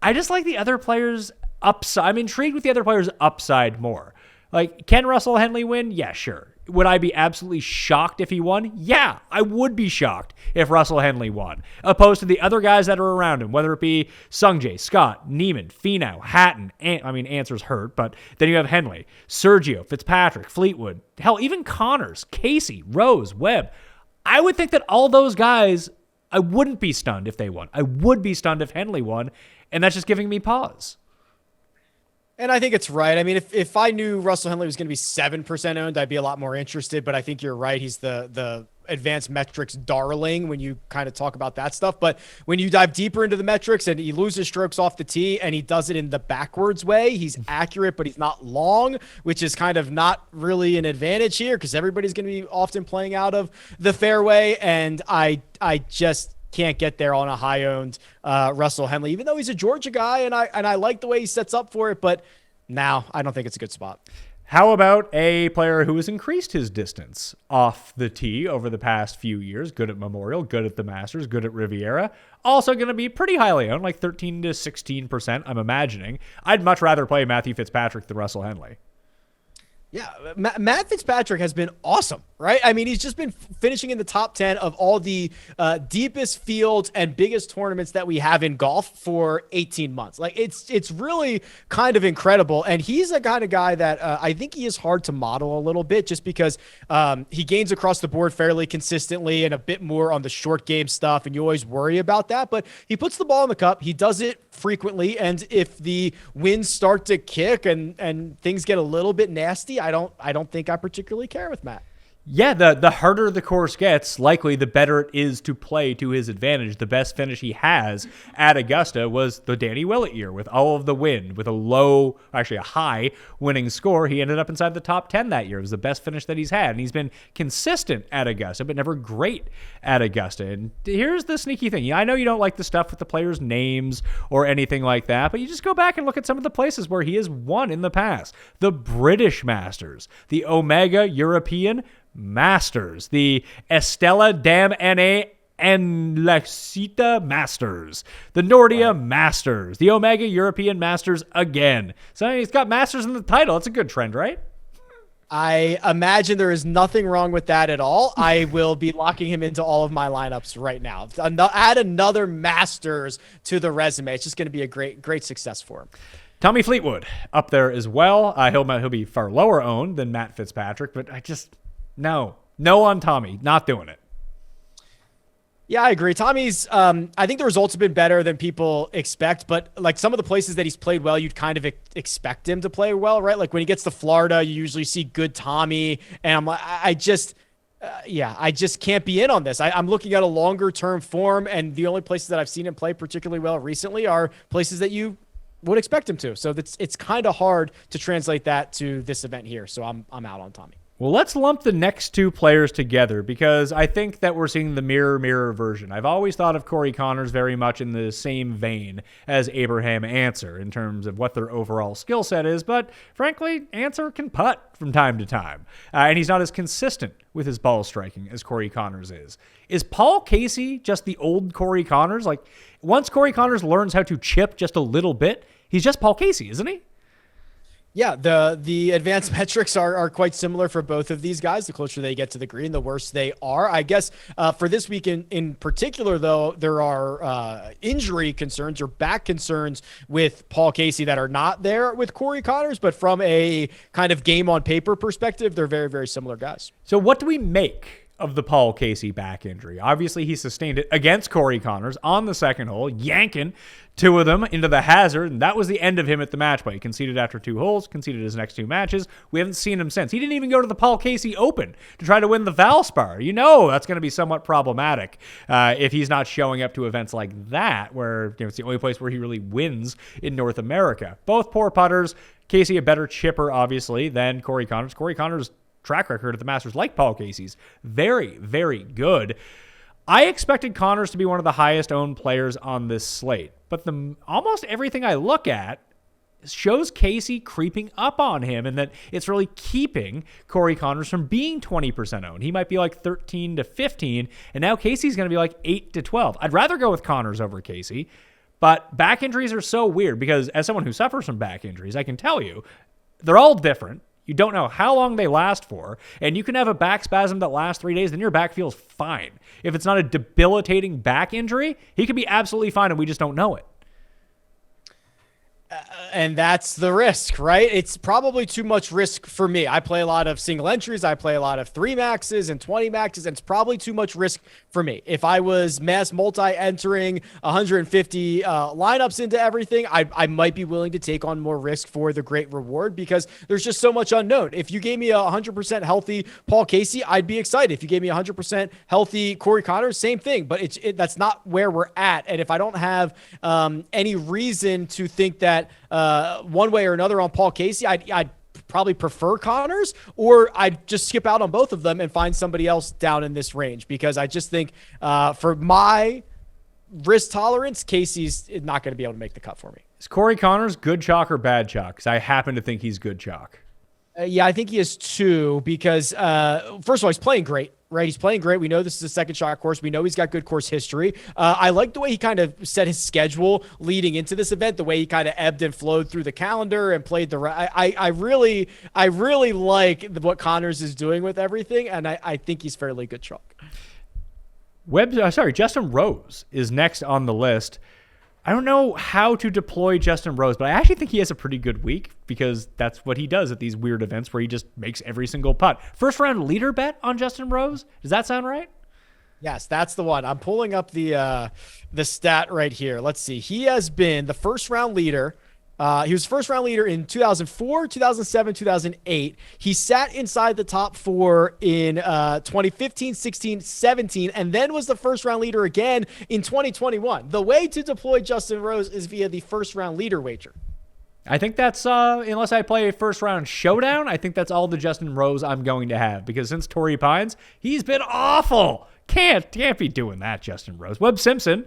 I just like the other players' upside. I'm intrigued with the other players' upside more. Like, can Russell Henley win? Yeah, sure. Would I be absolutely shocked if he won? Yeah, I would be shocked if Russell Henley won. Opposed to the other guys that are around him, whether it be Sungjae, Scott, Niemann, Finau, Hatton. Ancer's hurt, but then you have Henley, Sergio, Fitzpatrick, Fleetwood, hell, even Connors, Casey, Rose, Webb. I would think that all those guys, I wouldn't be stunned if they won. I would be stunned if Henley won, and that's just giving me pause. And I think it's right. I mean, if I knew Russell Henley was going to be 7% owned, I'd be a lot more interested. But I think you're right. He's the advanced metrics darling when you kind of talk about that stuff. But when you dive deeper into the metrics and he loses strokes off the tee and he does it in the backwards way, he's accurate, but he's not long, which is kind of not really an advantage here because everybody's going to be often playing out of the fairway. And I just can't get there on a high-owned Russell Henley, even though he's a Georgia guy, and I like the way he sets up for it, but now I don't think it's a good spot. How about a player who has increased his distance off the tee over the past few years? Good at Memorial, good at the Masters, good at Riviera. Also going to be pretty highly owned, like 13 to 16%, I'm imagining. I'd much rather play Matthew Fitzpatrick than Russell Henley. Yeah, Matt Fitzpatrick has been awesome, right? I mean, he's just been finishing in the top 10 of all the deepest fields and biggest tournaments that we have in golf for 18 months. Like, it's really kind of incredible. And he's a kind of guy that I think he is hard to model a little bit just because he gains across the board fairly consistently and a bit more on the short game stuff. And you always worry about that. But he puts the ball in the cup. He does it frequently. And if the winds start to kick and things get a little bit nasty, I don't think I particularly care with Matt. Yeah, the harder the course gets, likely the better it is to play to his advantage. The best finish he has at Augusta was the Danny Willett year with all of the wind, with a high winning score. He ended up inside the top 10 that year. It was the best finish that he's had. And he's been consistent at Augusta, but never great at Augusta. And here's the sneaky thing. I know you don't like the stuff with the players' names or anything like that, but you just go back and look at some of the places where he has won in the past. The British Masters, the Omega European Masters, the Estella Dam Na and Lexita Masters, the Nordia Masters, the Omega European Masters again. So he's got Masters in the title. It's a good trend, right? I imagine there is nothing wrong with that at all. I will be locking him into all of my lineups right now. Add another Masters to the resume. It's just going to be a great success for him. Tommy Fleetwood up there as well. He'll be far lower owned than Matt Fitzpatrick, but No on Tommy. Not doing it. Yeah, I agree. Tommy's, I think the results have been better than people expect, but like some of the places that he's played well, you'd kind of expect him to play well, right? Like when he gets to Florida, you usually see good Tommy. And I'm like, I just can't be in on this. I'm looking at a longer term form, and the only places that I've seen him play particularly well recently are places that you would expect him to. So it's kind of hard to translate that to this event here. So I'm out on Tommy. Well, let's lump the next two players together because I think that we're seeing the mirror version. I've always thought of Corey Conners very much in the same vein as Abraham Ancer in terms of what their overall skill set is, but frankly, Ancer can putt from time to time, and he's not as consistent with his ball striking as Corey Conners is. Is Paul Casey just the old Corey Conners? Like, once Corey Conners learns how to chip just a little bit, he's just Paul Casey, isn't he? Yeah, the advanced metrics are quite similar for both of these guys. The closer they get to the green, the worse they are. I guess for this week in particular, though, there are injury concerns or back concerns with Paul Casey that are not there with Corey Conners. But from a kind of game on paper perspective, they're very, very similar guys. So what do we make of the Paul Casey back injury? Obviously, he sustained it against Corey Conners on the second hole, yanking two of them into the hazard, and that was the end of him at the match play. He conceded after 2 holes, conceded his next 2 matches. We haven't seen him since. He didn't even go to the Paul Casey Open to try to win the Valspar. You know that's going to be somewhat problematic if he's not showing up to events like that, where it's the only place where he really wins in North America. Both poor putters. Casey a better chipper, obviously, than Corey Conners. Corey Conners' track record at the Masters, like Paul Casey's, very, very good. I expected Conners to be one of the highest owned players on this slate, but almost everything I look at shows Casey creeping up on him, and that it's really keeping Corey Conners from being 20% owned. He might be like 13 to 15, and now Casey's going to be like 8 to 12. I'd rather go with Conners over Casey, but back injuries are so weird because as someone who suffers from back injuries, I can tell you they're all different. You don't know how long they last for, and you can have a back spasm that lasts 3 days, then your back feels fine. If it's not a debilitating back injury, he could be absolutely fine, and we just don't know it. And that's the risk, right? It's probably too much risk for me. I play a lot of single entries. I play a lot of 3 maxes and 20 maxes, and it's probably too much risk for me. If I was mass multi-entering 150 lineups into everything, I might be willing to take on more risk for the great reward because there's just so much unknown. If you gave me a 100% healthy Paul Casey, I'd be excited. If you gave me 100% healthy Corey Conners, same thing, but that's not where we're at. And if I don't have any reason to think that one way or another on Paul Casey, I'd probably prefer Conners, or I'd just skip out on both of them and find somebody else down in this range because I just think for my risk tolerance, Casey's not going to be able to make the cut for me. Is Corey Conners good chalk or bad chalk? Because I happen to think he's good chalk. Yeah, I think he has 2 because, first of all, he's playing great, right? He's playing great. We know this is a second shot course. We know he's got good course history. I like the way he kind of set his schedule leading into this event, the way he kind of ebbed and flowed through the calendar and played I really like what Connors is doing with everything, and I think he's fairly good chalk. Justin Rose is next on the list. I don't know how to deploy Justin Rose, but I actually think he has a pretty good week because that's what he does at these weird events where he just makes every single putt. First round leader bet on Justin Rose. Does that sound right? Yes, that's the one. I'm pulling up the stat right here. Let's see. He has been the first round leader. He was first round leader in 2004, 2007, 2008. He sat inside the top 4 in 2015, 16, 17, and then was the first round leader again in 2021. The way to deploy Justin Rose is via the first round leader wager. I think that's, unless I play a first round showdown, I think that's all the Justin Rose I'm going to have because since Torrey Pines, he's been awful. Can't be doing that, Justin Rose. Webb Simpson.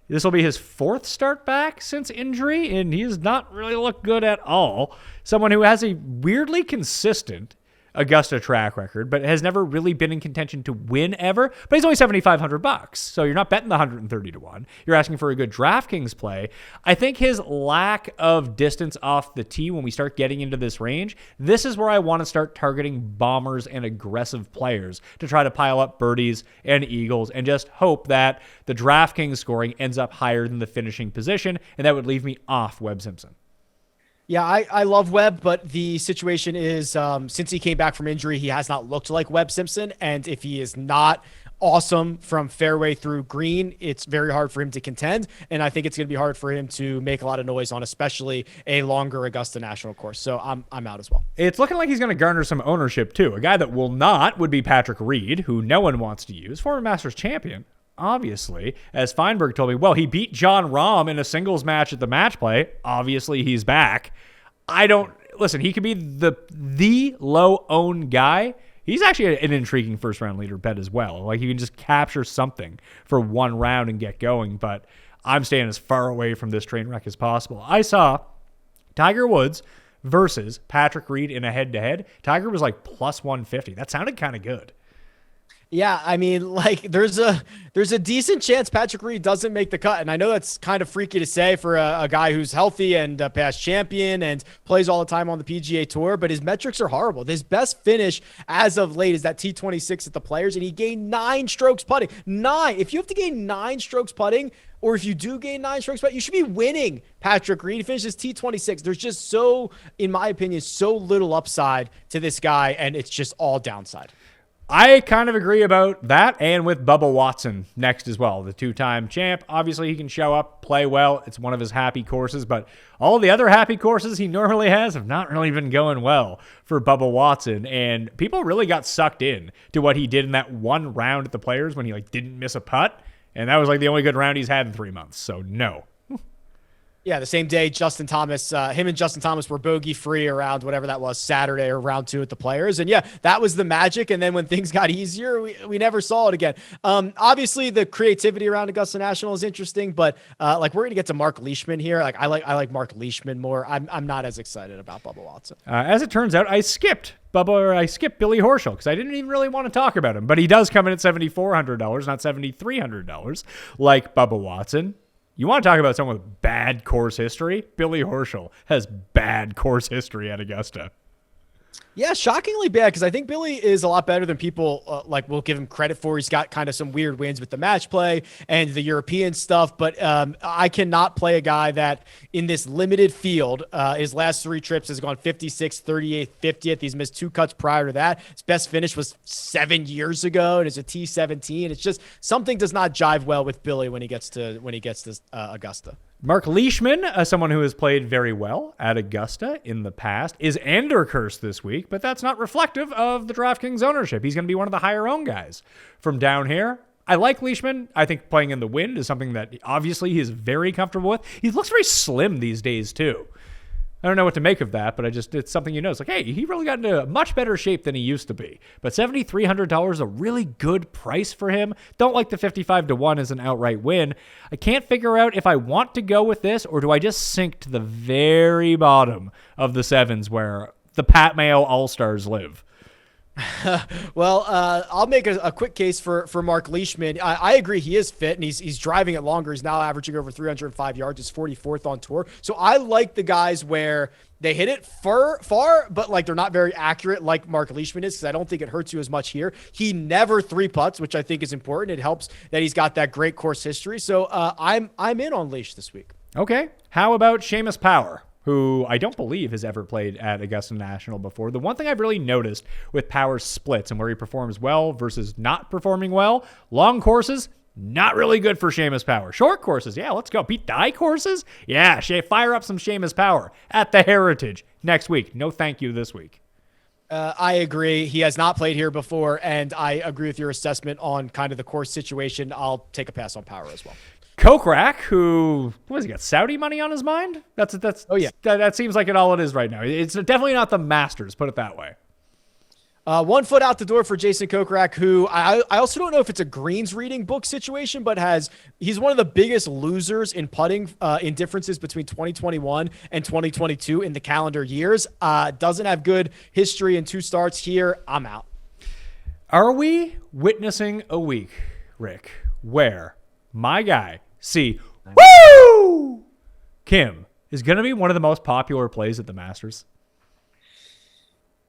This will be his 4th start back since injury, and he has not really looked good at all. Someone who has a weirdly consistent Augusta track record, but has never really been in contention to win ever. But he's only $7,500, so you're not betting the 130 to 1. You're asking for a good DraftKings play. I think his lack of distance off the tee when we start getting into this range, this is where I want to start targeting bombers and aggressive players to try to pile up birdies and eagles and just hope that the DraftKings scoring ends up higher than the finishing position, and that would leave me off Webb Simpson. Yeah, I love Webb, but the situation is since he came back from injury, he has not looked like Webb Simpson. And if he is not awesome from fairway through green, it's very hard for him to contend. And I think it's going to be hard for him to make a lot of noise on especially a longer Augusta National course. So I'm out as well. It's looking like he's going to garner some ownership too. A guy that will not would be Patrick Reed, who no one wants to use, former Masters champion. Obviously, as Feinberg told me, well, he beat Jon Rahm in a singles match at the match play. Obviously, he's back. Listen, he could be the low-owned guy. He's actually an intriguing first-round leader bet as well. Like, he can just capture something for one round and get going, but I'm staying as far away from this train wreck as possible. I saw Tiger Woods versus Patrick Reed in a head-to-head. Tiger was like plus 150. That sounded kind of good. Yeah, I mean, like there's a decent chance Patrick Reed doesn't make the cut, and I know that's kind of freaky to say for a guy who's healthy and a past champion and plays all the time on the PGA Tour, but his metrics are horrible. His best finish as of late is that T26 at the Players, and he gained 9 strokes putting. 9. If you have to gain 9 strokes putting, or if you do gain 9 strokes putting, you should be winning. Patrick Reed finishes T26. There's just so, in my opinion, so little upside to this guy, and it's just all downside. I kind of agree about that, and with Bubba Watson next as well, the 2-time champ. Obviously, he can show up, play well. It's one of his happy courses, but all the other happy courses he normally has have not really been going well for Bubba Watson, and people really got sucked in to what he did in that one round at the Players when he didn't miss a putt, and that was the only good round he's had in 3 months, so no. Yeah, the same day, Justin Thomas, him and Justin Thomas were bogey-free around whatever that was, Saturday or round 2 at the Players. And yeah, that was the magic. And then when things got easier, we never saw it again. Obviously, the creativity around Augusta National is interesting, but we're going to get to Mark Leishman here. I like Mark Leishman more. I'm not as excited about Bubba Watson. As it turns out, I skipped Billy Horschel because I didn't even really want to talk about him. But he does come in at $7,400, not $7,300 like Bubba Watson. You want to talk about someone with bad course history? Billy Horschel has bad course history at Augusta. Yeah, shockingly bad because I think Billy is a lot better than people will give him credit for. He's got kind of some weird wins with the match play and the European stuff, but I cannot play a guy that in this limited field, his last 3 trips has gone 56th, 38th, 50th. He's missed 2 cuts prior to that. His best finish was 7 years ago, and it's a T17. It's just something does not jive well with Billy when he gets to Augusta. Mark Leishman, someone who has played very well at Augusta in the past, is undercursed this week, but that's not reflective of the DraftKings ownership. He's going to be one of the higher owned guys from down here. I like Leishman. I think playing in the wind is something that obviously he is very comfortable with. He looks very slim these days too. I don't know what to make of that, but it's something it's like, hey, he really got into much better shape than he used to be. But $7,300 is a really good price for him. Don't like the 55 to 1 as an outright win. I can't figure out if I want to go with this or do I just sink to the very bottom of the sevens where the Pat Mayo All-Stars live. Well, I'll make a quick case for Mark Leishman. I agree he is fit and he's driving it longer. He's now averaging over 305 yards. He's 44th on tour. So I like the guys where they hit it far, but like they're not very accurate like Mark Leishman is, because I don't think it hurts you as much here. He never three putts, which I think is important. It helps that he's got that great course history. So I'm in on Leish this week. Okay. How about Seamus Power, who I don't believe has ever played at Augusta National before? The one thing I've really noticed with Power's splits and where he performs well versus not performing well, long courses, not really good for Seamus Power. Short courses, yeah, let's go. Pete Dye courses? Yeah, fire up some Seamus Power at the Heritage next week. No thank you this week. I agree. He has not played here before, and I agree with your assessment on kind of the course situation. I'll take a pass on Power as well. Kokrak, who, what has he got, Saudi money on his mind? Oh yeah, that seems like all it is right now. It's definitely not the Masters, put it that way. 1 foot out the door for Jason Kokrak, who I also don't know if it's a greens reading book situation, but he's one of the biggest losers in putting in differences between 2021 and 2022 in the calendar years. Doesn't have good history in 2 starts here. I'm out. Are we witnessing a week, Rick, where my guy, Kim, is going to be one of the most popular plays at the Masters?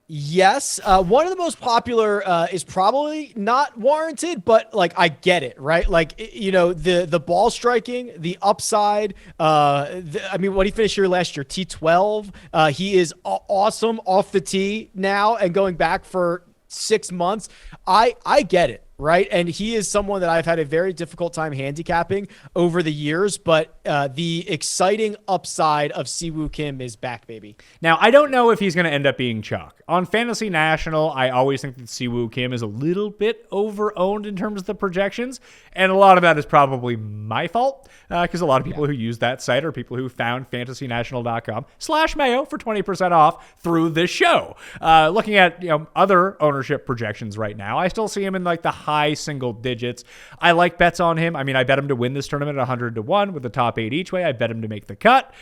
Yes. One of the most popular is probably not warranted, but like I get it, right? Like, the ball striking, the upside. I mean, what he finished here last year, T12. He is awesome off the tee now and going back for 6 months. I get it. Right. And he is someone that I've had a very difficult time handicapping over the years, but the exciting upside of Siwoo Kim is back, baby. Now, I don't know if he's going to end up being chalk. On Fantasy National, I always think that Siwoo Kim is a little bit over-owned in terms of the projections, and a lot of that is probably my fault, because a lot of people who use that site are people who found fantasynational.com/Mayo for 20% off through this show. Looking at other ownership projections right now, I still see him in like the high single digits. I like bets on him. I mean, I bet him to win this tournament at 100-1 with the top 8 each way. I bet him to make the cut.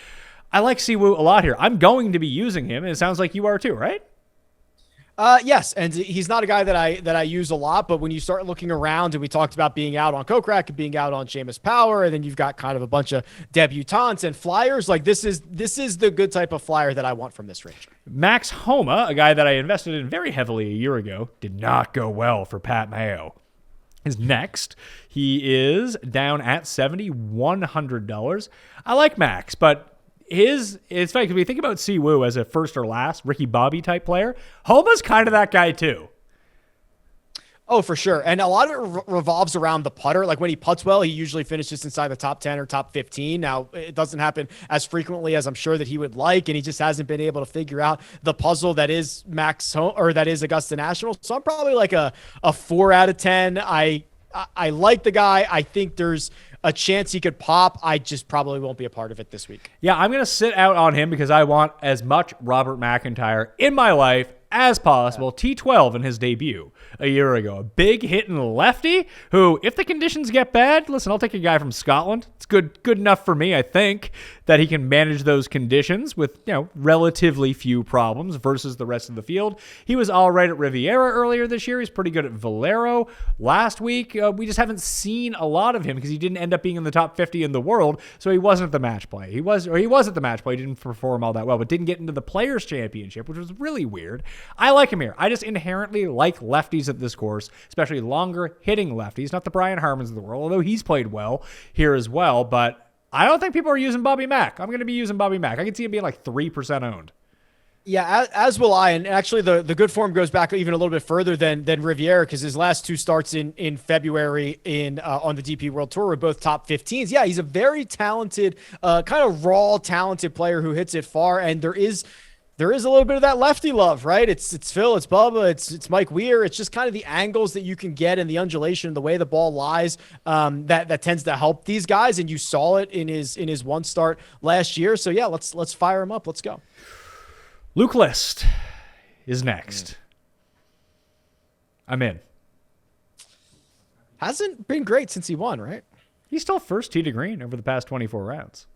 I like Siwoo a lot here. I'm going to be using him, and it sounds like you are too, right? Yes, and he's not a guy that I use a lot, but when you start looking around, and we talked about being out on Kokrak and being out on Seamus Power, and then you've got kind of a bunch of debutantes and flyers, like this is the good type of flyer that I want from this range. Max Homa, a guy that I invested in very heavily a year ago, did not go well for Pat Mayo. Is next. He is down at $7,100. I like Max, but it's funny because we think about Siwoo as a first or last Ricky Bobby type player. Homa's kind of that guy too. Oh, for sure. And a lot of it revolves around the putter. Like when he putts well, he usually finishes inside the top 10 or top 15. Now, it doesn't happen as frequently as I'm sure that he would like, and he just hasn't been able to figure out the puzzle that is that is Augusta National. So I'm probably like a 4 out of 10. I like the guy. I think there's a chance he could pop. I just probably won't be a part of it this week. Yeah, I'm going to sit out on him because I want as much Robert McIntyre in my life as possible. T12 in his debut a year ago. A big hitting lefty who, if the conditions get bad, listen, I'll take a guy from Scotland. It's good enough for me, I think, that he can manage those conditions with, relatively few problems versus the rest of the field. He was all right at Riviera earlier this year. He's pretty good at Valero. Last week, we just haven't seen a lot of him because he didn't end up being in the top 50 in the world, so he wasn't at the match play. He was at the match play. He didn't perform all that well, but didn't get into the Players' Championship, which was really weird. I like him here. I just inherently like lefties at this course, especially longer hitting lefties. Not the Brian Harmons of the world, although he's played well here as well. But I don't think people are using Bobby Mack. I'm going to be using Bobby Mack. I can see him being like 3% owned. Yeah, as will I. And actually, the good form goes back even a little bit further than Riviera, because his last 2 starts in February on the DP World Tour were both top 15s. Yeah, he's a very talented, kind of raw, talented player who hits it far. And there is a little bit of that lefty love, right? It's Phil, it's Bubba, it's Mike Weir. It's just kind of the angles that you can get and the undulation, the way the ball lies, that tends to help these guys. And you saw it in his one start last year. So yeah, let's fire him up. Let's go. Luke List is next. I'm in. Hasn't been great since he won, right? He's still first tee to green over the past 24 rounds.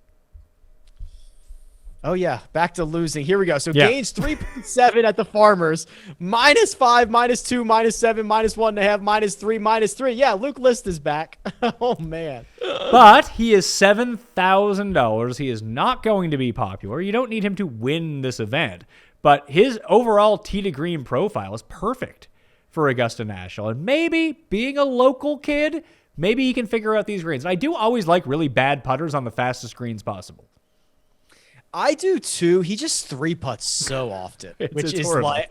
Oh, yeah. Back to losing. Here we go. So Yeah. gains 3.7 at the Farmers, -5, -2, -7, -1.5, -3, -3. Yeah, Luke List is back. Oh, man. But he is $7,000. He is not going to be popular. You don't need him to win this event. But his overall tee to green profile is perfect for Augusta National. And maybe being a local kid, maybe he can figure out these greens. And I do always like really bad putters on the fastest greens possible. I do too. He just 3-putts so often, which is horrible. like,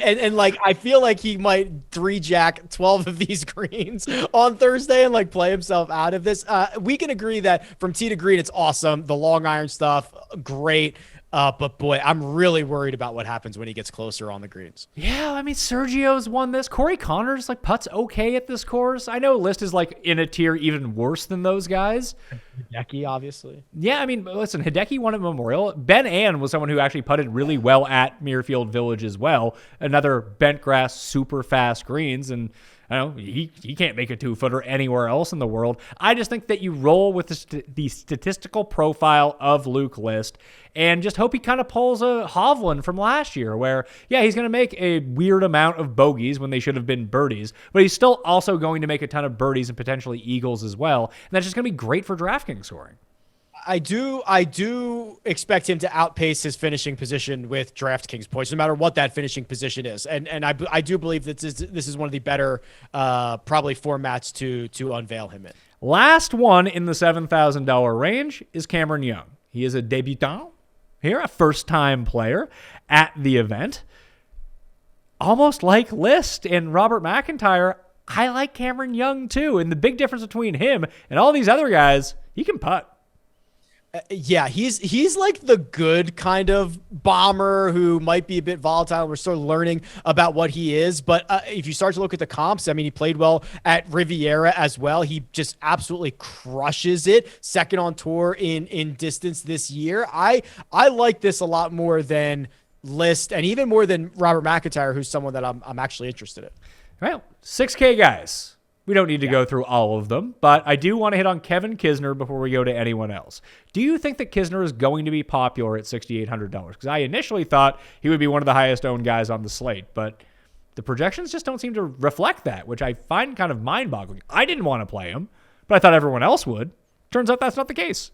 and like, I feel like he might 3-jack 12 of these greens on Thursday and like play himself out of this. We can agree that from tee to green, it's awesome. The long iron stuff, great. But boy, I'm really worried about what happens when he gets closer on the greens. Yeah, I mean, Sergio's won this. Corey Connors, like, putts okay at this course. I know List is, like, in a tier even worse than those guys. Hideki, obviously. Yeah, I mean, listen, Hideki won at Memorial. Ben Ann was someone who actually putted really well at Muirfield Village as well. Another bent grass, super fast greens, and I don't know, he can't make a 2-footer anywhere else in the world. I just think that you roll with the statistical profile of Luke List and just hope he kind of pulls a Hovland from last year where, yeah, he's going to make a weird amount of bogeys when they should have been birdies, but he's still also going to make a ton of birdies and potentially eagles as well. And that's just going to be great for DraftKings scoring. I do expect him to outpace his finishing position with DraftKings points, no matter what that finishing position is. And I do believe that this is one of the better probably formats to unveil him in. Last one in the $7,000 range is Cameron Young. He is a débutant here, a first-time player at the event. Almost like List and Robert McIntyre, I like Cameron Young too. And the big difference between him and all these other guys, he can putt. Yeah, he's like the good kind of bomber who might be a bit volatile. We're still learning about what he is. But if you start to look at the comps, I mean, he played well at Riviera as well. He just absolutely crushes it. Second on tour in distance this year. I like this a lot more than List and even more than Robert McIntyre, who's someone that I'm actually interested in. Well, 6K guys. We don't need to go through all of them, but I do want to hit on Kevin Kisner before we go to anyone else. Do you think that Kisner is going to be popular at $6,800? Because I initially thought he would be one of the highest owned guys on the slate, but the projections just don't seem to reflect that, which I find kind of mind-boggling. I didn't want to play him, but I thought everyone else would. Turns out that's not the case.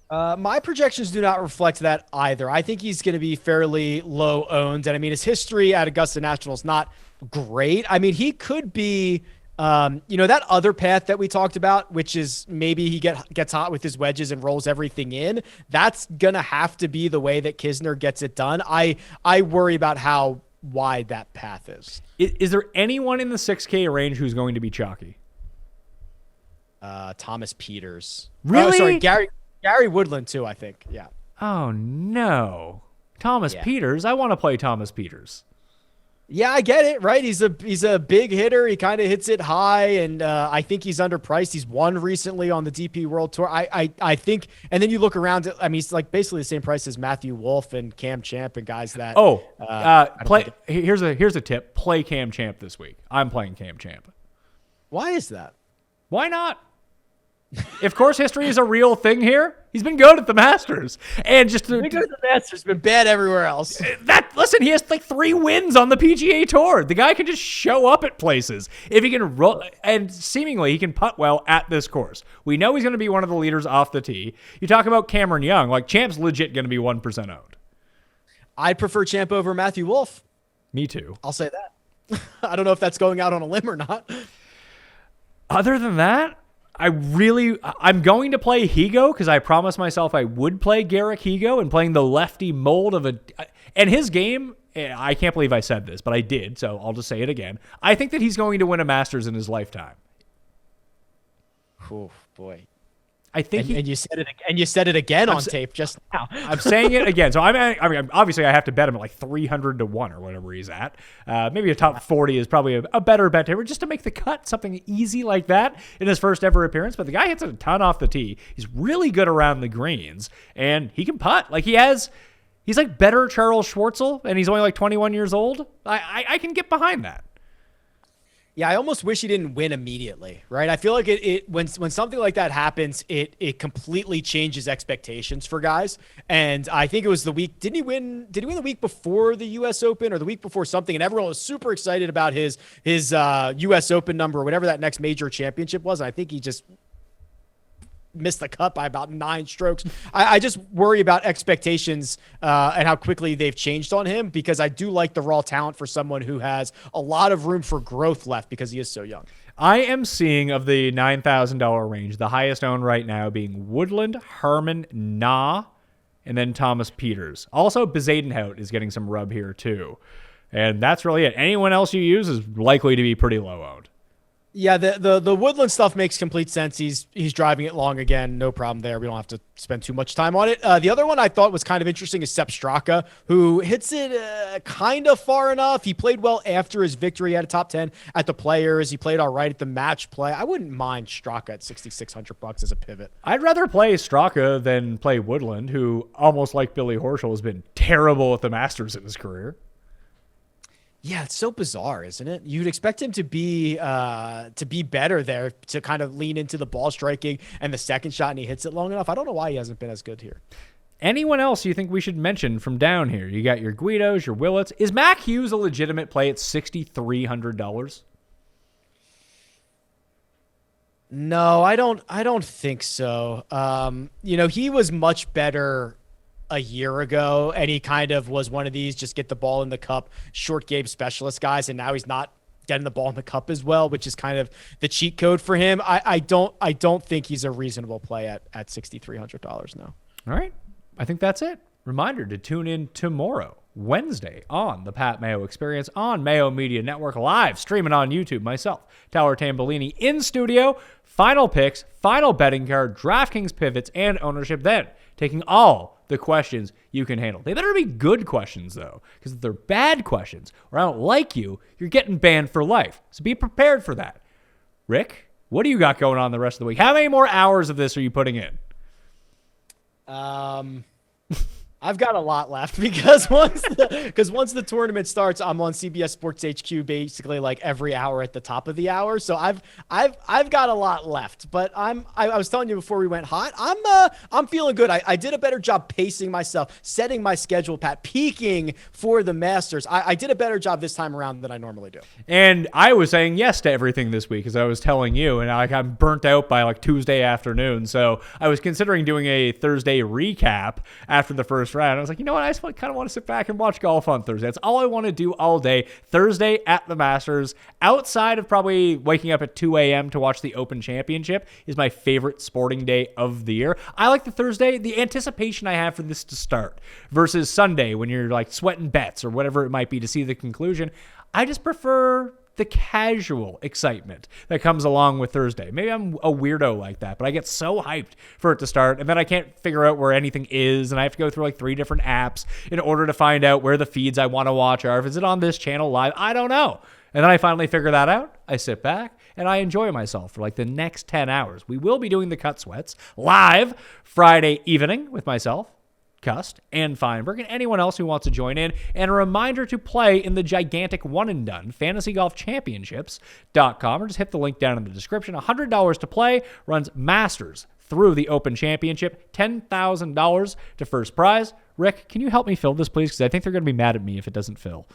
My projections do not reflect that either. I think he's going to be fairly low owned. And I mean, his history at Augusta National is not great. I mean, he could be... that other path that we talked about, which is maybe he gets hot with his wedges and rolls everything in. That's going to have to be the way that Kisner gets it done. I worry about how wide that path is. Is there anyone in the 6K range who's going to be chalky? Thomas Peters. Really? Oh, sorry, Gary Woodland too, I think. Yeah. Oh, no. Thomas Peters? I want to play Thomas Peters. Yeah, I get it, right? He's a big hitter. He kind of hits it high, and I think he's underpriced. He's won recently on the DP World Tour. I think, and then you look around. I mean, he's like basically the same price as Matthew Wolff and Cam Champ and guys that. Here's a tip: play Cam Champ this week. I'm playing Cam Champ. Why is that? Why not? If course history is a real thing here, he's been good at the Masters, and just good at the Masters, been bad everywhere else. Listen, he has like 3 wins on the PGA Tour. The guy can just show up at places if he can roll, and seemingly he can putt well at this course. We know he's going to be one of the leaders off the tee. You talk about Cameron Young, like Champ's legit going to be 1% owned. I'd prefer Champ over Matthew Wolff. Me too. I'll say that. I don't know if that's going out on a limb or not. Other than that, I'm going to play Higo because I promised myself I would play Garrick Higo, and playing the lefty mold of and his game, I can't believe I said this, but I did, so I'll just say it again. I think that he's going to win a Masters in his lifetime. Oh, boy. I think and you said it again on tape just now. I'm saying it again. So I mean, obviously I have to bet him at like 300 to 1 or whatever he's at. Maybe a top 40 is probably a better bet just to make the cut, something easy like that in his first ever appearance. But the guy hits a ton off the tee. He's really good around the greens, and he can putt. Like he's like better Charles Schwartzel, and he's only like 21 years old. I can get behind that. Yeah, I almost wish he didn't win immediately, right? I feel like when something like that happens, it completely changes expectations for guys. And I think it was the week. Did he win the week before the U.S. Open or the week before something? And everyone was super excited about his U.S. Open number or whatever that next major championship was. And I think he just missed the cut by about 9 strokes. I just worry about expectations and how quickly they've changed on him, because I do like the raw talent for someone who has a lot of room for growth left because he is so young. I am seeing of the $9,000 range, the highest owned right now being Woodland, Harman, Na, and then Thomas Peters. Also, Bezadenhout is getting some rub here too. And that's really it. Anyone else you use is likely to be pretty low owned. Yeah, the Woodland stuff makes complete sense. He's driving it long again. No problem there. We don't have to spend too much time on it. The other one I thought was kind of interesting is Sepp Straka, who hits it kind of far enough. He played well after his victory. He had a top 10 at the Players. He played all right at the match play. I wouldn't mind Straka at $6,600 as a pivot. I'd rather play Straka than play Woodland, who, almost like Billy Horschel, has been terrible at the Masters in his career. Yeah, it's so bizarre, isn't it? You'd expect him to be better there, to kind of lean into the ball striking and the second shot, and he hits it long enough. I don't know why he hasn't been as good here. Anyone else you think we should mention from down here? You got your Guidos, your Willets. Is Mac Hughes a legitimate play at $6,300? No, I don't think so. He was much better a year ago, and he kind of was one of these just get the ball in the cup, short game specialist guys, and now he's not getting the ball in the cup as well, which is kind of the cheat code for him. I don't think he's a reasonable play at $6,300 now. All right. I think that's it. Reminder to tune in tomorrow, Wednesday, on the Pat Mayo Experience on Mayo Media Network, live streaming on YouTube. Myself, Tyler Tambolini, in studio. Final picks, final betting card, DraftKings pivots, and ownership. Then taking all the questions you can handle. They better be good questions, though, because if they're bad questions or I don't like you, you're getting banned for life. So be prepared for that. Rick, what do you got going on the rest of the week? How many more hours of this are you putting in? I've got a lot left because once the tournament starts, I'm on CBS Sports HQ basically like every hour at the top of the hour. So I've got a lot left, but I was telling you before we went hot, I'm feeling good. I did a better job pacing myself, setting my schedule, Pat, peaking for the Masters. I did a better job this time around than I normally do. And I was saying yes to everything this week, as I was telling you, and I got burnt out by like Tuesday afternoon. So I was considering doing a Thursday recap after the first round. I was like, you know what? I just kind of want to sit back and watch golf on Thursday. That's all I want to do all day. Thursday at the Masters, outside of probably waking up at 2 a.m. to watch the Open Championship, is my favorite sporting day of the year. I like the Thursday, the anticipation I have for this to start, versus Sunday when you're like sweating bets or whatever it might be to see the conclusion. I just prefer the casual excitement that comes along with Thursday. Maybe I'm a weirdo like that, but I get so hyped for it to start, and then I can't figure out where anything is, and I have to go through like 3 different apps in order to find out where the feeds I want to watch are. If is it on this channel live? I don't know. And then I finally figure that out. I sit back and I enjoy myself for like the next 10 hours. We will be doing the Cut Sweats live Friday evening with myself, Cust, and Feinberg, and anyone else who wants to join in. And a reminder to play in the gigantic one-and-done fantasygolfchampionships.com, or just hit the link down in the description. $100 to play, runs Masters through the Open Championship, $10,000 to first prize. Rick, can you help me fill this, please? Because I think they're going to be mad at me if it doesn't fill.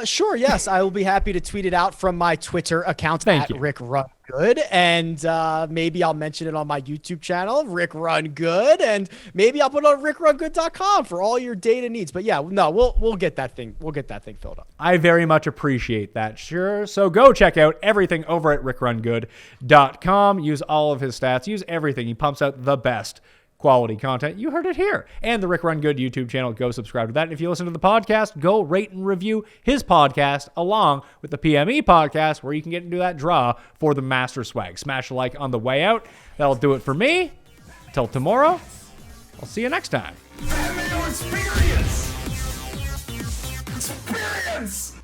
Sure. Yes. I will be happy to tweet it out from my Twitter account at Rick Run Good. And maybe I'll mention it on my YouTube channel, Rick Run Good. And maybe I'll put it on rickrungood.com for all your data needs. But yeah, no, we'll get that thing. We'll get that thing filled up. I very much appreciate that. Sure. So go check out everything over at rickrungood.com. Use all of his stats. Use everything. He pumps out the best quality content. You heard it here. And the Rick Run Good YouTube channel, go subscribe to that. And if you listen to the podcast, go rate and review his podcast along with the PME podcast, where you can get into that draw for the Master Swag. Smash a like on the way out. That'll do it for me. Until tomorrow, I'll see you next time. Experience! Experience!